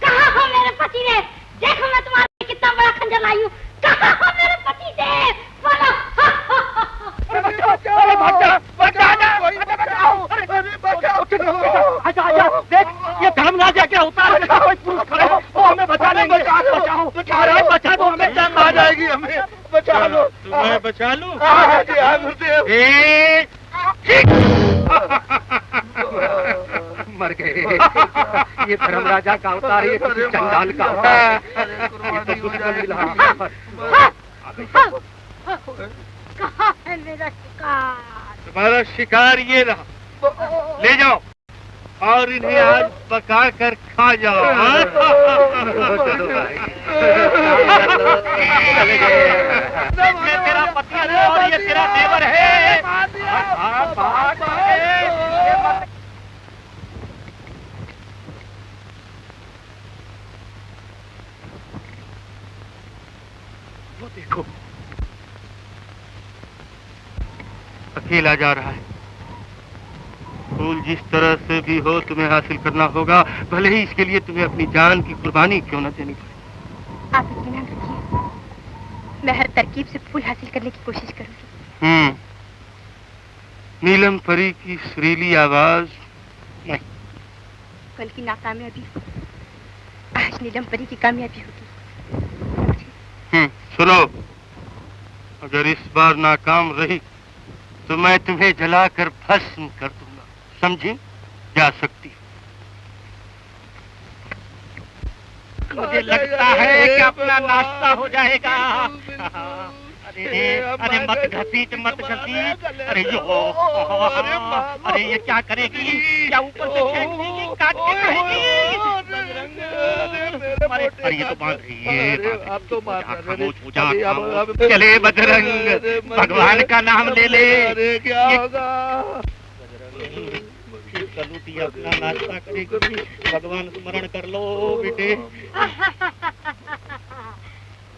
कहाँ हो मेरे पतिदेव? देखो मैं तुम्हारे लिए कितना बड़ा खंजर लाई हूँ। कहाँ हो मेरे पतिदेव? बोलो। अरे बचाओ, अरे बचाओ, बचाओ, आजा, आजा, देख ये धर्मराज क्या उतार कोई पुरुष खड़े हो, वो हमें बचा लेंगे। बचाओ, बचा दो हमें, जान आ जाएगी हमें। बचा लूं? जी हाँ गुरुदेव। मर गए। ये धर्मराजा का अवतार, ये किसी चंडाल का अवतार। कहाँ है मेरा शिकार? तुम्हारा शिकार ये रहा, ले जाओ और इन्हें आज पका कर खा जाओ। चलो भाई, चले गए। मैं तेरा पति हूँ और ये तेरा देवर है। वो देखो, अकेला जा रहा है। फूल जिस तरह से भी हो तुम्हें हासिल करना होगा, भले ही इसके लिए तुम्हें अपनी जान की कुर्बानी क्यों न देनी पड़े। आप इत्मीनान रखिए, मैं हर तरकीब से फूल हासिल करने की कोशिश करूंगी। नीलम परी की सुरीली आवाज नहीं, कल की नाकामयाबी आज नीलम परी की कामयाबी होगी। सुनो, अगर इस बार नाकाम रही तो मैं तुम्हें जलाकर भस्म कर दूंगा, समझी? जा सकती। मुझे लगता है कि अपना नाश्ता हो जाएगा। अरे मत घसीट, मत घसीट। अरे यो, अरे ये क्या करेगी? क्या ऊपर से फेंक देगी, काट के खाएगी? अरे ये तो बांध रही है। अब तो खामोश हो जा, खामोश। चले बजरंग, भगवान का नाम ले ले। अरे क्या होगा? कलूटी अपना नाश्ता करेगी, भगवान स्मरण कर लो बेटे।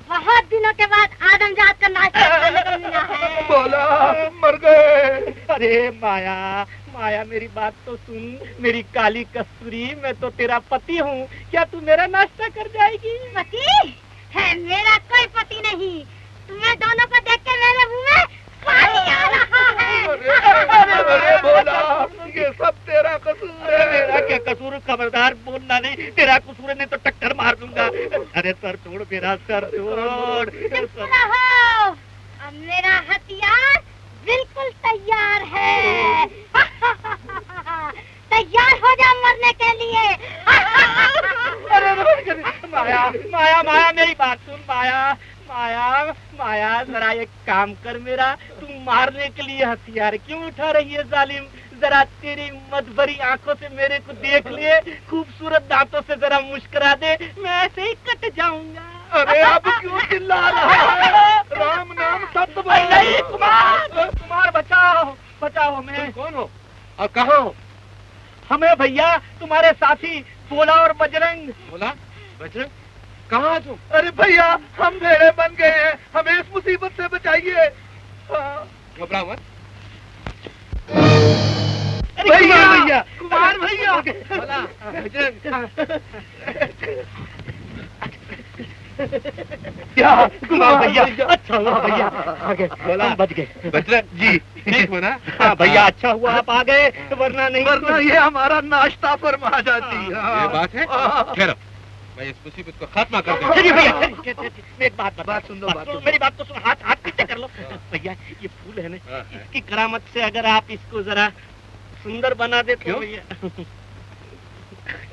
बहुत दिनों के बाद आदमजात का नाश्ता करने को मिला है। बोला मर गए। अरे माया, माया मेरी बात तो सुन, मेरी काली कस्तूरी, मैं तो तेरा पति हूँ, क्या तू मेरा नाश्ता कर जाएगी? पति है? मेरा कोई पति नहीं। तुम्हें दोनों को देख के मेरे मुंह में पानी आ रहा है। अरे बोला, ये सब तेरा कसूर है। मेरा क्या कसूर? खबरदार बोलना नहीं, तेरा कसूर नहीं तो टक्कर मार दूंगा। अरे सर तोड़, मेरा सर तोड़। चुप रहो, अब मेरा हथियार बिल्कुल तैयार है। तैयार हो जा मरने के लिए। माया, माया, माया मेरी बात सुन। माया, माया, माया, जरा एक काम कर मेरा, तू मारने के लिए हथियार क्यों उठा रही है जालिम? जरा तेरी मत भरी आंखों से मेरे को देख ले, खूबसूरत दांतों से जरा मुस्कुरा दे, मैं ऐसे ही कट जाऊंगा। अरे अब क्यों चिल्ला रहा है? राम नाम सत्य बोल। नहीं कुमार, कुमार बचाओ, बचाओ हमें। कौन हो और कहाँ हो? हमें भैया, तुम्हारे साथी बोला और बजरंग। बोला बजरंग, कहाँ तुम? अरे भैया, हम भेड़े बन गए हैं, हमें इस मुसीबत से बचाइए। घबराओ मत। भैया, भैया, कुमार भैया। बोला बजरंग। क्या कुमार भैया? अच्छा हुआ भैया आ गए, हम बच गए। बजरंग जी ठीक हो ना? हाँ भैया, अच्छा हुआ आप आ गए, वरना नहीं। वरना ये हमारा नाश्ता फरमा जाती। ये बात है? ठहरो, मैं इस मुसीबत को खात्मा कर दूंगा। चलिए भैया, चलिए, एक बात बात सुन लो, बात सुन। मेरी बात तो सुन, हाथ हाथ पीछे कर लो। भैया ये फूल है ना, इसकी करामत से अगर आप इसको जरा सुंदर बना दे तो भैया।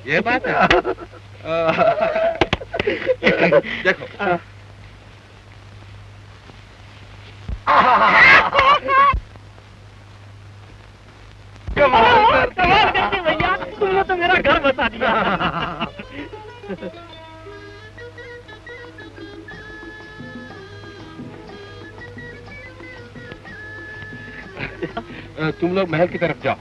ये बात है। देखो, कमाल करते भैया, तुमने तो मेरा घर बता दिया। तुम लोग महल की तरफ जाओ।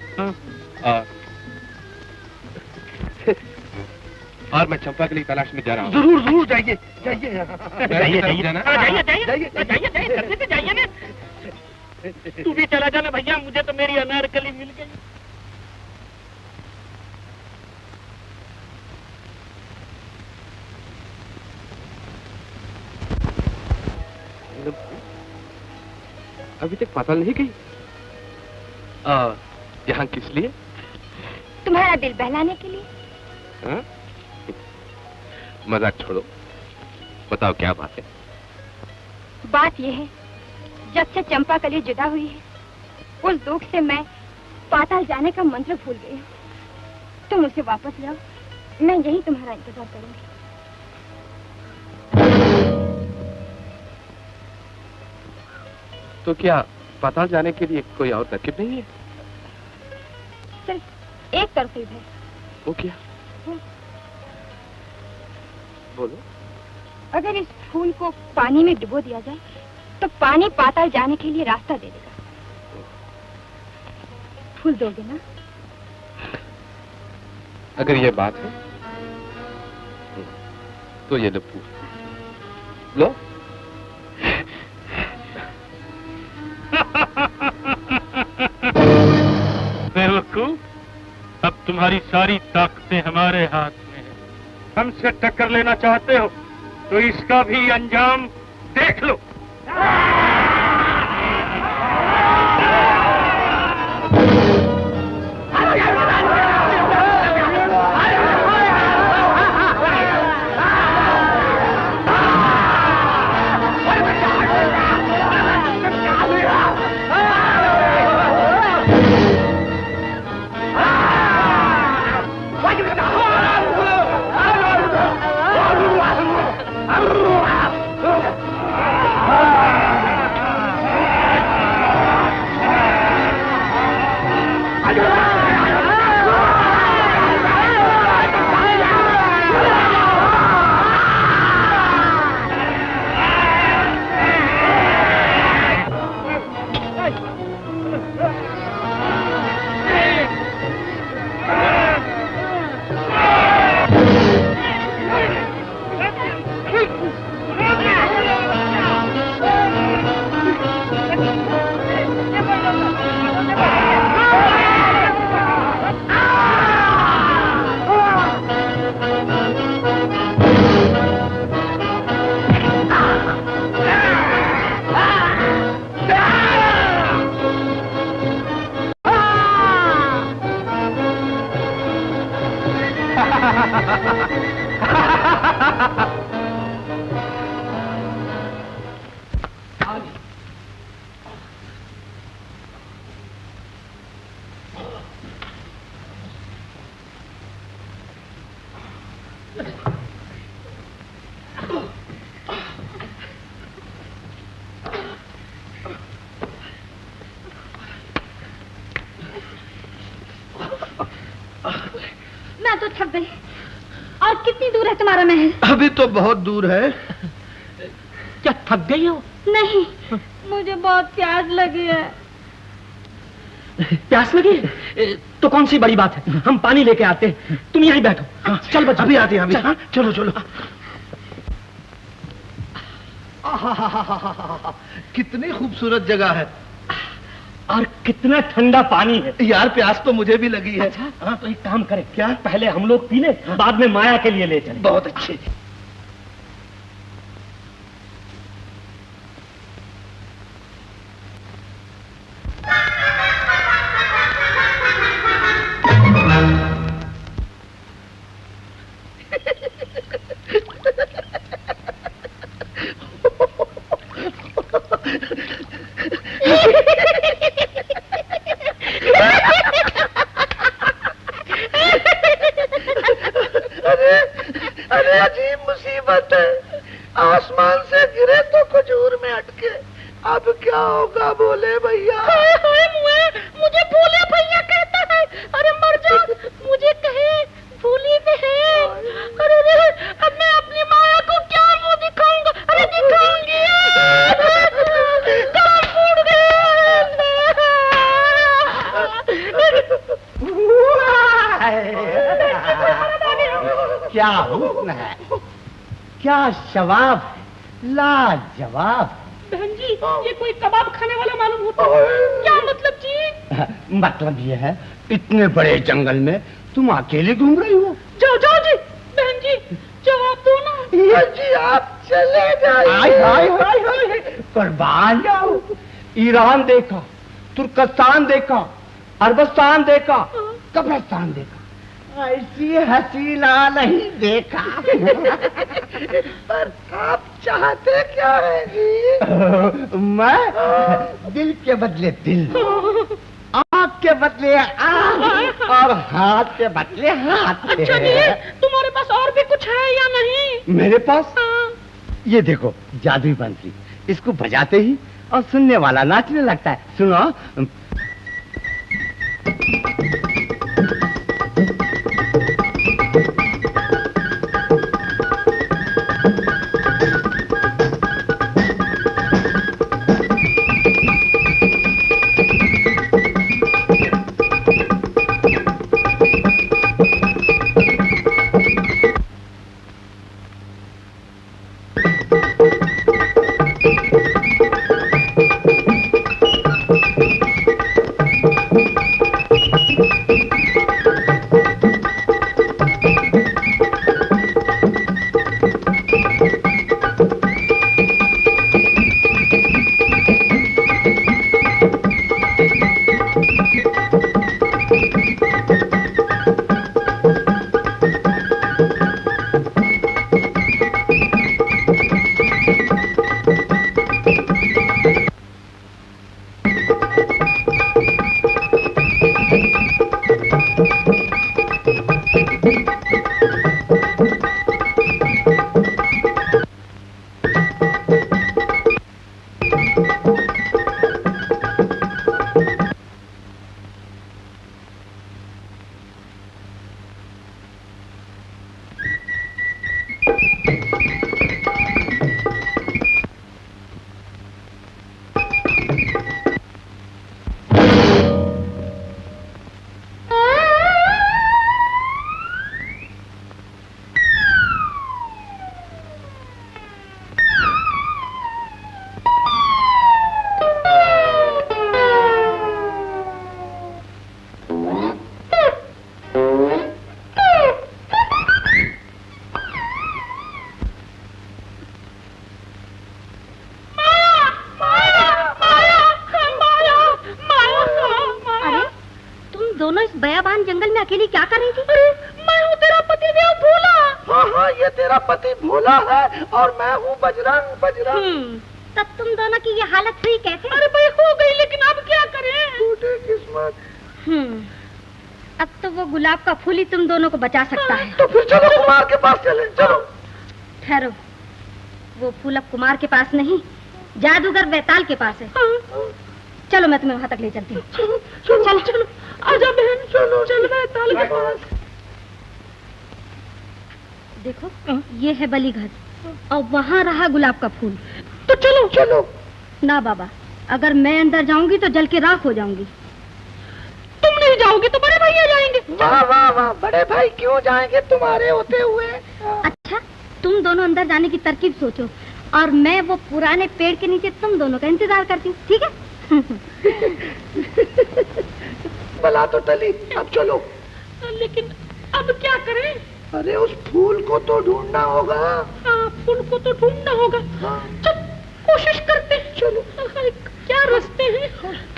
और मैं चंपा के लिए तलाश में जा रहा हूँ। जरूर जरूर जाइए, जाइए जाइए, जाइए, जाइए, जाइए, जाइए ना। तू भी चला जाना भैया, मुझे तो मेरी अनारकली मिल गई। अभी तक पता नहीं गई। यहाँ किस लिए? तुम्हारा दिल बहलाने के लिए। हाँ? मजाक छोड़ो, बताओ क्या बात है? बात यह है, जब से चंपा कली जुदा हुई है, उस दुख से मैं पाताल जाने का मंत्र भूल गई हूँ। तुम उसे वापस लाओ, मैं यही तुम्हारा इंतजार करूंगी। तो क्या पाताल जाने के लिए कोई और तरकीब नहीं है? सिर्फ एक तरकीब है। वो क्या? बोलो। अगर इस फूल को पानी में डुबो दिया जाए तो पानी पाताल जाने के लिए रास्ता दे देगा। फूल दोगे ना? अगर ये बात है तो ये लो फूल। लो। बेवकूफ, अब तुम्हारी सारी ताकतें हमारे हाथ में है। हमसे टक्कर लेना चाहते हो तो इसका भी अंजाम देख लो। मैं तो थक गई। और कितनी दूर है तुम्हारा महल? अभी तो बहुत दूर है। क्या थक गई हो? नहीं, मुझे बहुत प्यास लगी है। प्यास लगी है? तो कौन सी बड़ी बात है, हम पानी लेके आते हैं, तुम यहीं बैठो। चल बच्चा, अभी आते हैं अभी। चल। चलो चलो। कितनी खूबसूरत जगह है और कितना ठंडा पानी है। यार, प्यास तो मुझे भी लगी है। अच्छा, तो एक काम करें, क्या पहले हम लोग पी ले, बाद में माया के लिए ले चले। बहुत अच्छे। अरे अजीब मुसीबत है। आसमान से गिरे तो खजूर में अटके। अब क्या होगा भोले भैया? मुझे भोले भैया कहता है। अरे मर जा, मुझे कहे भूली में है। अरे अब मैं अपनी माया को क्या मुंह दिखाऊंगा? अरे दिखाऊंगी, कान फूट क्या हुस्न है, क्या जवाब है, लाजवाब। बहन जी, ये कोई कबाब खाने वाला मालूम होता है। क्या मतलब जी? मतलब ये है, इतने बड़े जंगल में तुम अकेले घूम रही हो। जाओ जाओ जी, बहन जी जवाब दो ना। ये जी आप चले जाइए। कुर्बान जाओ। ईरान देखा, तुर्कस्तान देखा, अरबस्तान देखा, कब्रिस्तान देखा, ऐसी हसीना नहीं देखा। पर आप चाहते क्या है जी? मैं दिल के बदले दिल, आँख के बदले आँख और हाथ के बदले हाथ। अच्छा जी, तुम्हारे पास और भी कुछ है या नहीं? मेरे पास ये देखो जादुई बंसरी, इसको बजाते ही और सुनने वाला नाचने लगता है। सुनो। बयाबान जंगल में अकेली क्या कर रही थी? मैं हूँ तेरा पति देव भोला। हाँ हाँ, ये तेरा पति भोला है और मैं हूँ बजरंग। बजरंग। तब तुम दोनों की ये हालत हुई कैसे? अरे भाई हो गई, लेकिन अब क्या करें? टूटे किस्मत। अब तो वो गुलाब का फूल ही तुम दोनों को बचा सकता है। तो फिर चलो कुमार के पास चले। चलो। ठहरो, वो फूल अब कुमार के पास नहीं, जादूगर बैताल के पास है। चलो मैं तुम्हें वहाँ तक ले चलती हूँ। चलो चलो, आजा बहन, चलो चल बैताल के पास। देखो, ये है बलि घर और वहाँ रहा गुलाब का फूल। तो चलो चलो। ना बाबा, अगर मैं अंदर जाऊंगी तो जल के राख हो जाऊंगी। तुम नहीं जाओगे तो बड़े भैया जाएंगे। वाह वाह वाह, बड़े भाई क्यों जाएंगे तुम्हारे होते हुए? अच्छा, तुम दोनों अंदर जाने की तरकीब सोचो और मैं वो पुराने पेड़ के नीचे तुम दोनों का इंतजार करती हूँ, ठीक है? बला तो टली, अब चलो। लेकिन अब क्या करें? अरे उस फूल को तो ढूंढना होगा। हाँ, फूल को तो ढूंढना होगा। हाँ। चल कोशिश करते। चलो। क्या रास्ते हैं,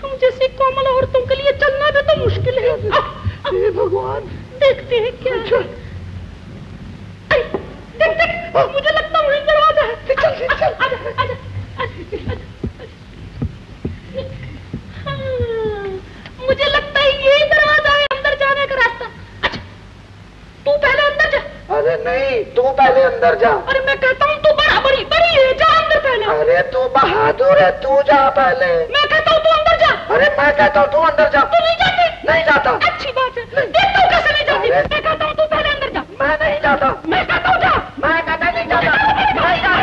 हम जैसी कोमल औरतों के लिए चलना भी तो मुश्किल है। हे भगवान, देखते हैं क्या। देख देख, मुझे लगता है वही दरवाजा है। चल चल, आजा आजा। मुझे लगता है यही दरवाजा है अंदर जाने का रास्ता। अच्छा, तू पहले अंदर जा। अरे नहीं, तू पहले अंदर जा। अरे मैं कहता हूँ तू बराबरी बड़ी है, जा अंदर पहले। अरे तू बहादुर है, तू जा पहले। मैं कहता हूँ तू अंदर जा। अरे मैं कहता हूँ तू अंदर जा। तू नहीं जाती? नहीं जाता। अच्छी बात है, देखता हूँ कैसे नहीं जाती। मैं कहता हूँ तू पहले अंदर जा। मैं नहीं जाता। मैं कहता हूँ जा। मैं कहता नहीं जाता। नहीं जाता।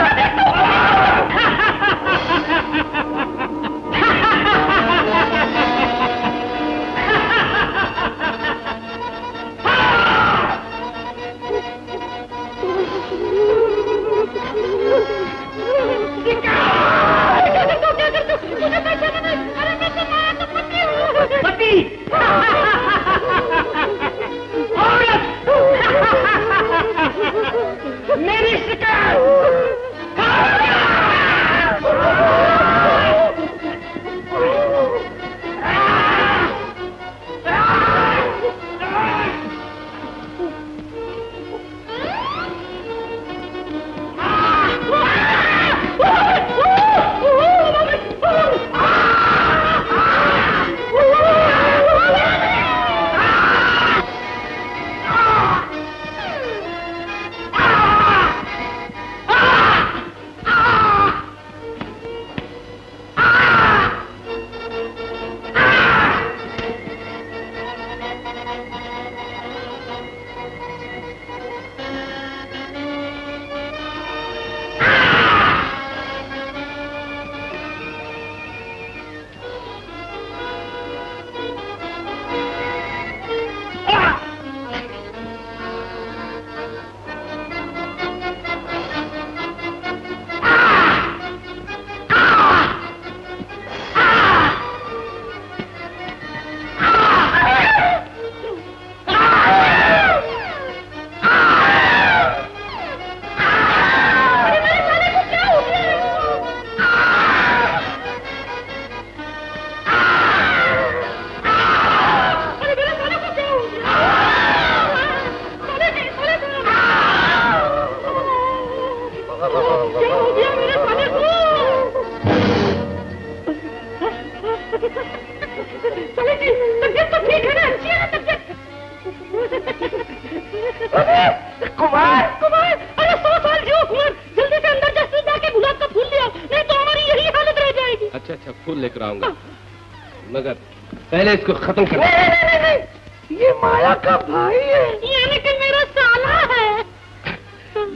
पति औरत अच्छा फूल लेकर आऊंगा, मगर पहले इसको खत्म कर। नहीं, ये माया का भाई है, यानी कि मेरा साला है।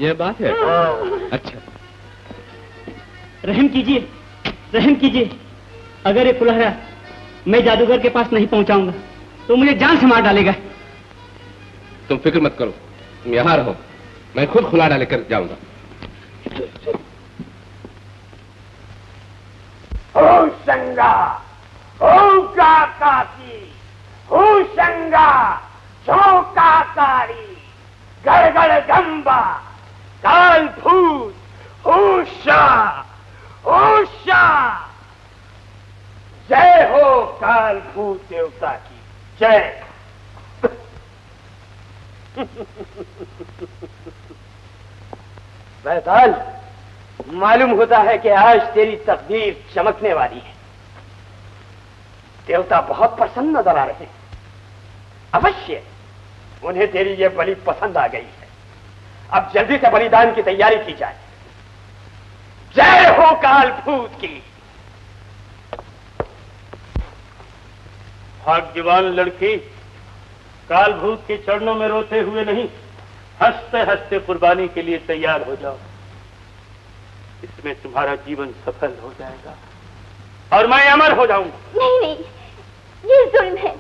ये बात है? अच्छा रहम कीजिए, रहम कीजिए। अगर ये कुल्हाड़ा मैं जादूगर के पास नहीं पहुंचाऊंगा तो मुझे जान से मार डालेगा। तुम फिक्र मत करो, तुम यहाँ रहो, मैं खुद कुल्हाड़ा लेकर जाऊंगा। हो संगा, हो काकी, हो संगा, चौकाकारी, गड़गड़ गंबा, काल भूत, होशा, होशा। जय हो काल भूत देवता की जय। वैदाल, मालूम होता है कि आज तेरी तकदीर चमकने वाली है। देवता बहुत प्रसन्न नजर आ रहे हैं। अवश्य उन्हें तेरी ये बलि पसंद आ गई है। अब जल्दी से बलिदान की तैयारी की जाए। जय हो काल भूत की। भाग्यवान लड़की, काल भूत के चरणों में रोते हुए नहीं, हंसते हंसते कुर्बानी के लिए तैयार हो जाओ। इसमें तुम्हारा जीवन सफल हो जाएगा और मैं अमर हो जाऊंगा। नहीं नहीं, ये जुल्म है।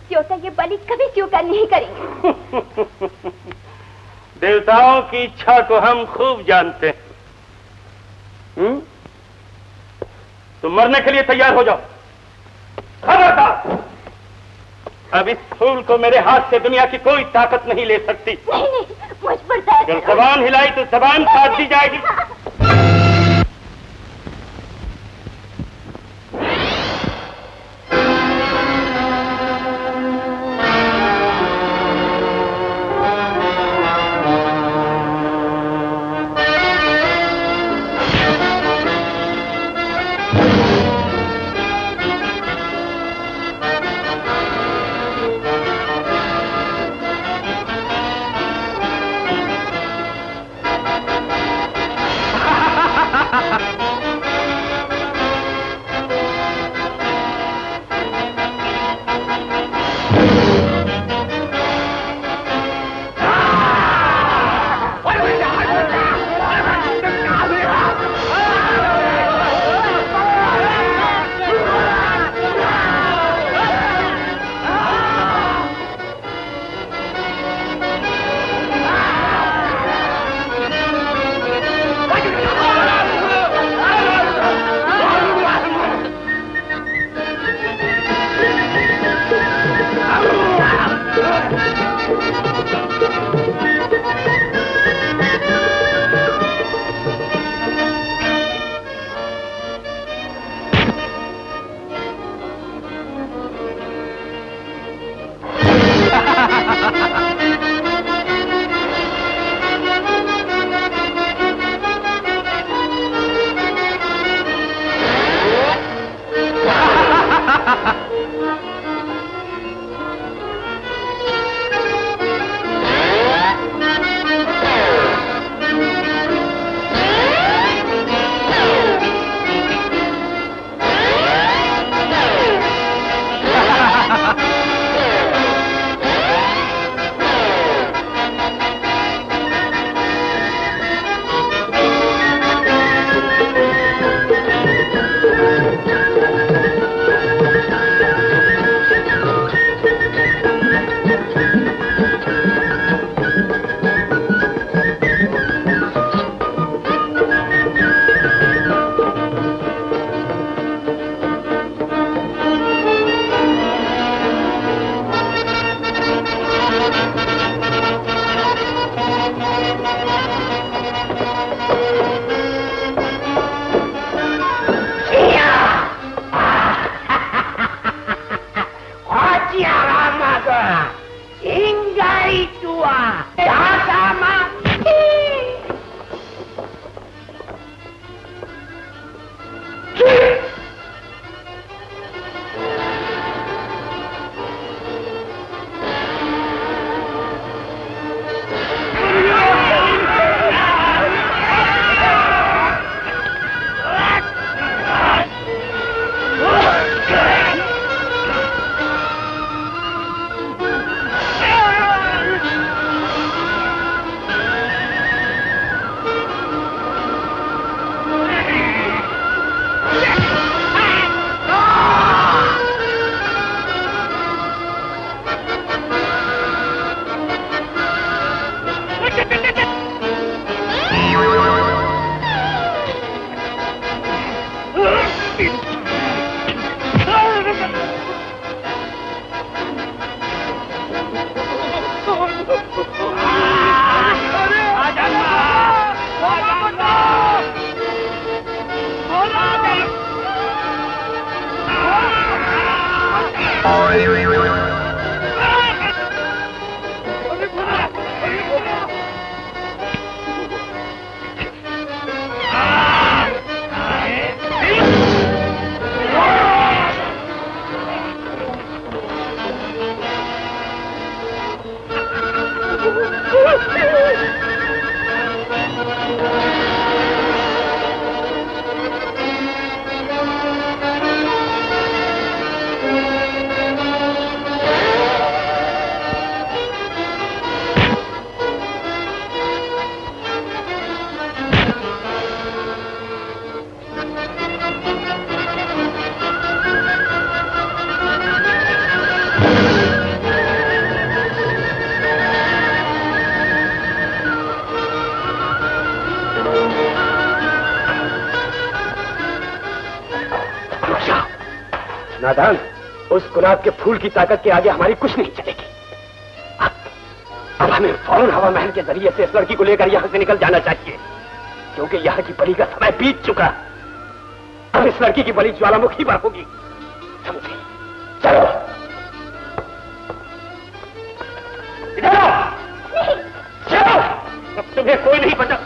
देवता ये बलि कभी स्वीकार नहीं करेंगे। देवताओं की इच्छा को हम खूब जानते हैं। तो मरने के लिए तैयार हो जाओ। खबरदार, अब इस फूल को मेरे हाथ से दुनिया की कोई ताकत नहीं ले सकती। नहीं नहीं, मुझ पर दया अगर जबान हिलाई तो जबान काट दी जाएगी। नादान, उस गुलाब के फूल की ताकत के आगे हमारी कुछ नहीं चलेगी। अब हमें फौरन हवा महल के जरिए से इस लड़की को लेकर यहां से निकल जाना चाहिए, क्योंकि यहां की बलि का समय बीत चुका। अब इस लड़की की बलि ज्वालामुखी पर होगी, समझे? चलो इधर आओ। चलो, अब तुम्हें कोई नहीं बचा।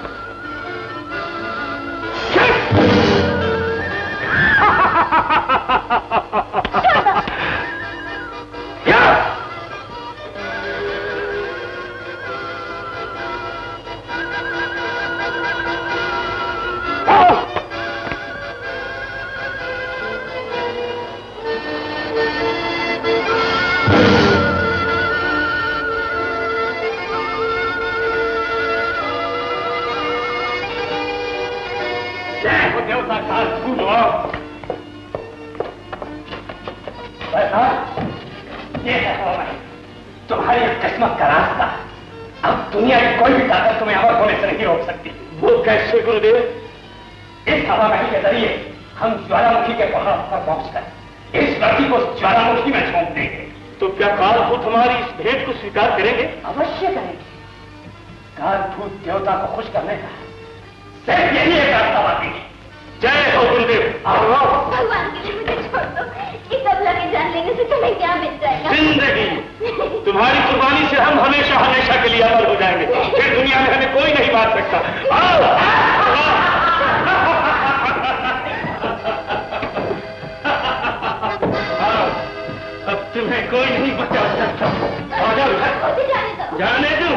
तुम्हारी किस्मत का रास्ता, अब दुनिया की कोई भी ताकत तुम्हें अमर होने से नहीं रोक सकती। वो कैसे गुरुदेव? इस हवा महल के जरिए हम ज्वालामुखी के पहाड़ पर पहुंचकर इस लड़की को ज्वालामुखी में झोंक देंगे। तो क्या कालभूत हमारी इस भेंट को स्वीकार करेंगे? अवश्य करेंगे। कालभूत देवता को खुश करने का सिर्फ यही एक रास्ता बाकी है। जय हो गुरुदेव। भगवान के लिए मुझे छोड़ दो, इस अबला के जान लेने से तुम्हें क्या मिल जाएगा? जिंदगी। तुम्हारी कुर्बानी से हम हमेशा हमेशा के लिए अमर हो जाएंगे, फिर दुनिया में हमें कोई नहीं बांध सकता। आओ। अब तुम्हें कोई नहीं बचा सकता। आ जाओ, जाने दो।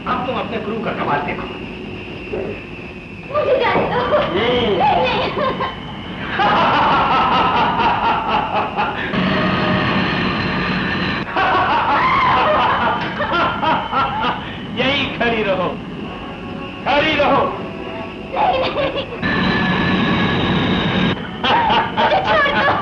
अब तुम अपने गुरु का कमाल देखो। मुझे जाने दो। नहीं। यही खड़ी रहो, खड़ी रहो। नहीं। मुझे छोड़ दो।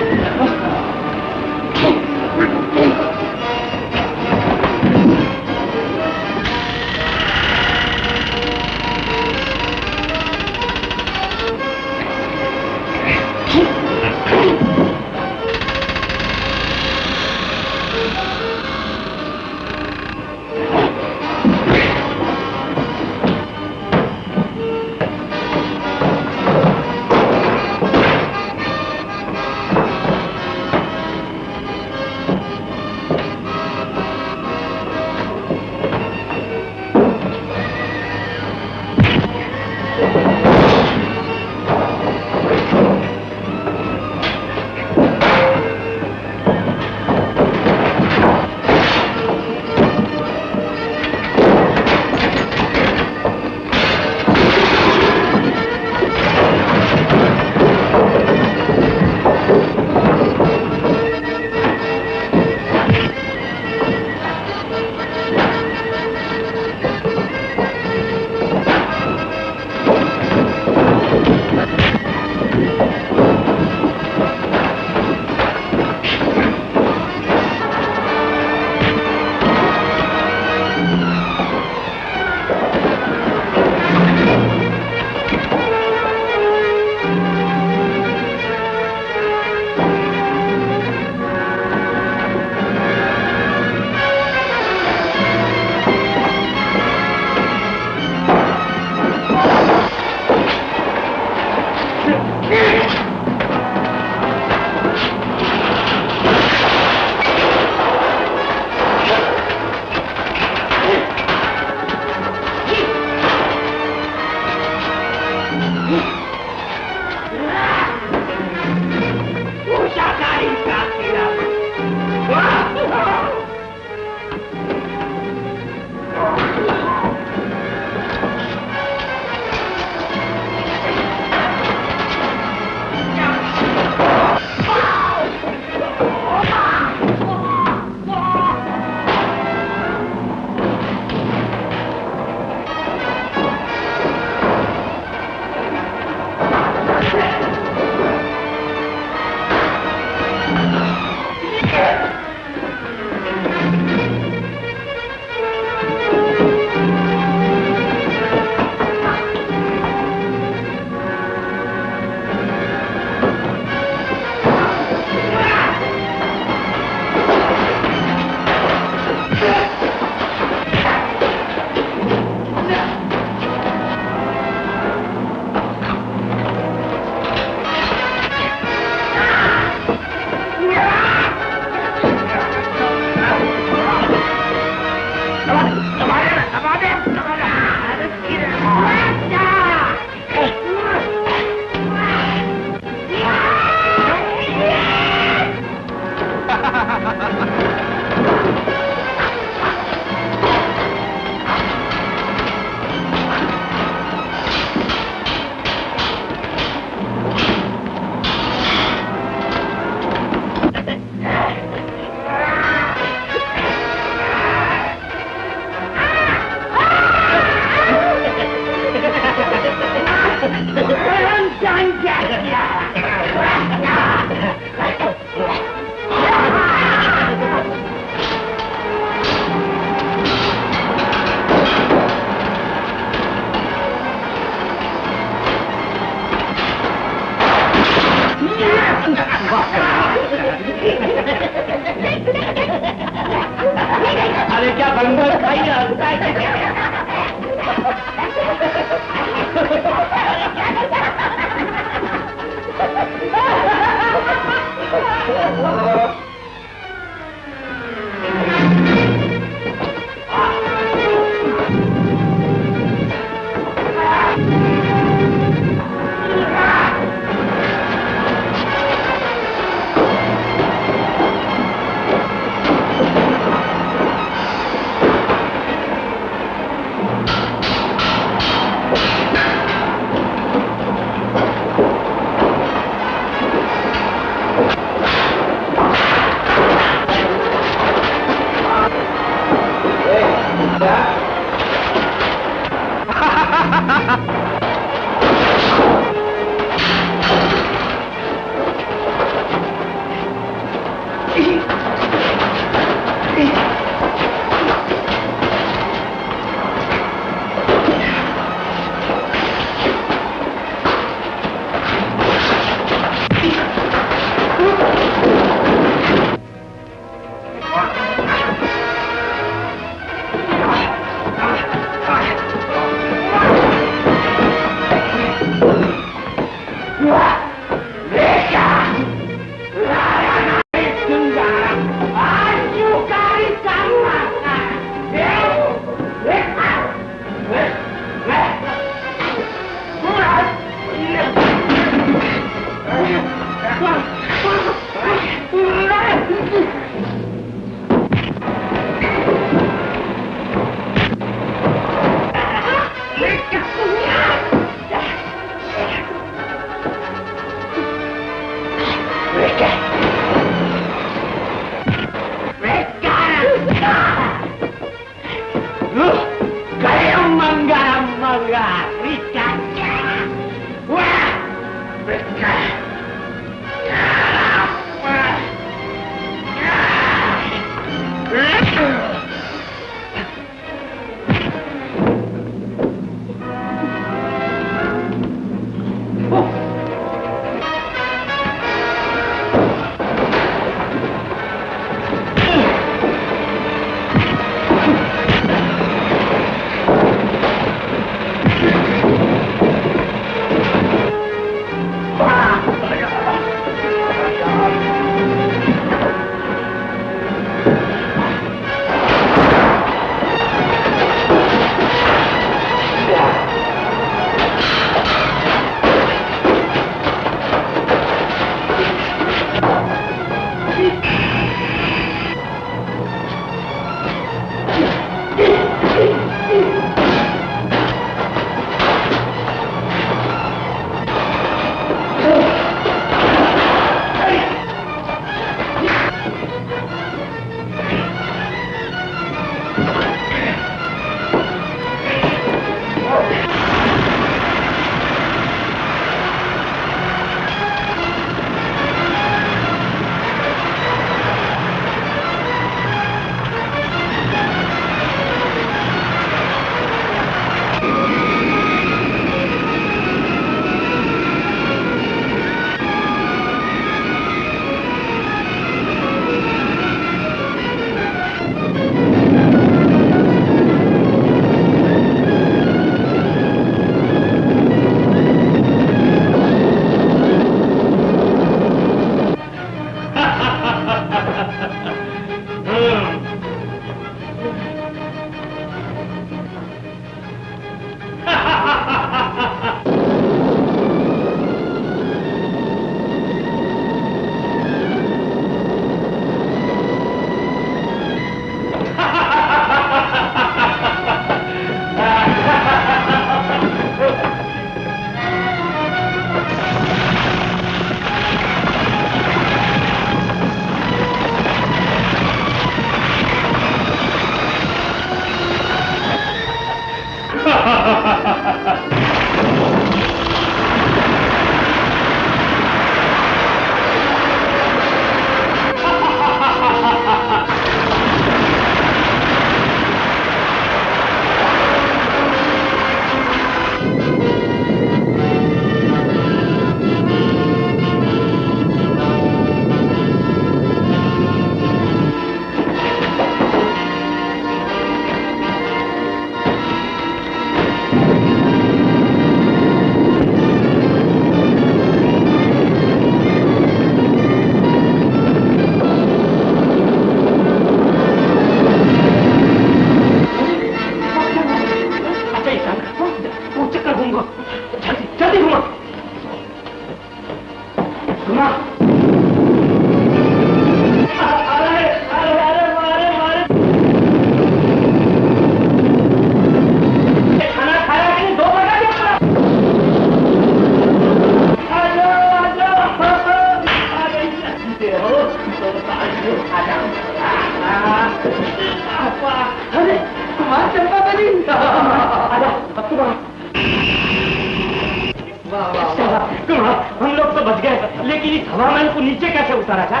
आखिर इस हवा महल को नीचे कैसे उतारा था?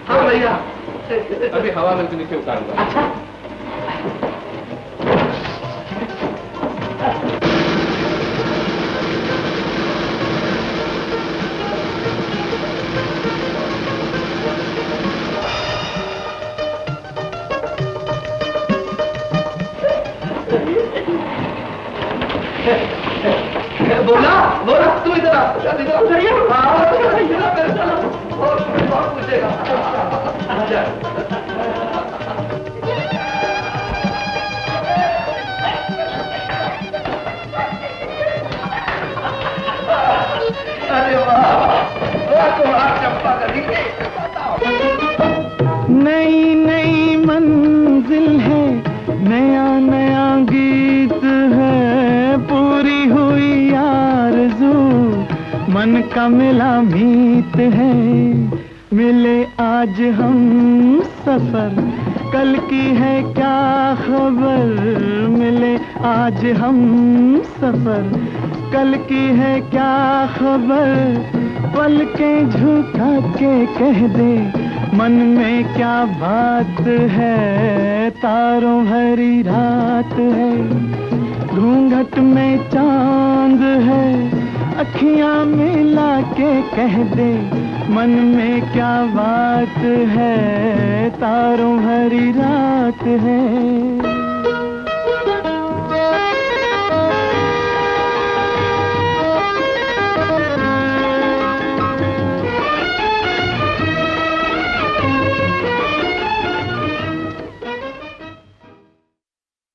हाँ भैया, अभी हवा महल के नीचे उतारूंगा। अच्छा, बोला बोला तू इधर आ, चल इधर बहुत पूछेगा। अरे वाह कुमार चंपा गली नई नई मंजिल है, नया नया गीत है, पूरी हुई आरज़ू मन का मिला मीत है। मिले आज हम सफर, कल की है क्या खबर। मिले आज हम सफर, कल की है क्या खबर। पलकें झुका के कह दे मन में क्या बात है। तारों भरी रात है, घूंघट में चांद है। अखियां मिला के कह दे मन में क्या बात है। तारों भरी रात है।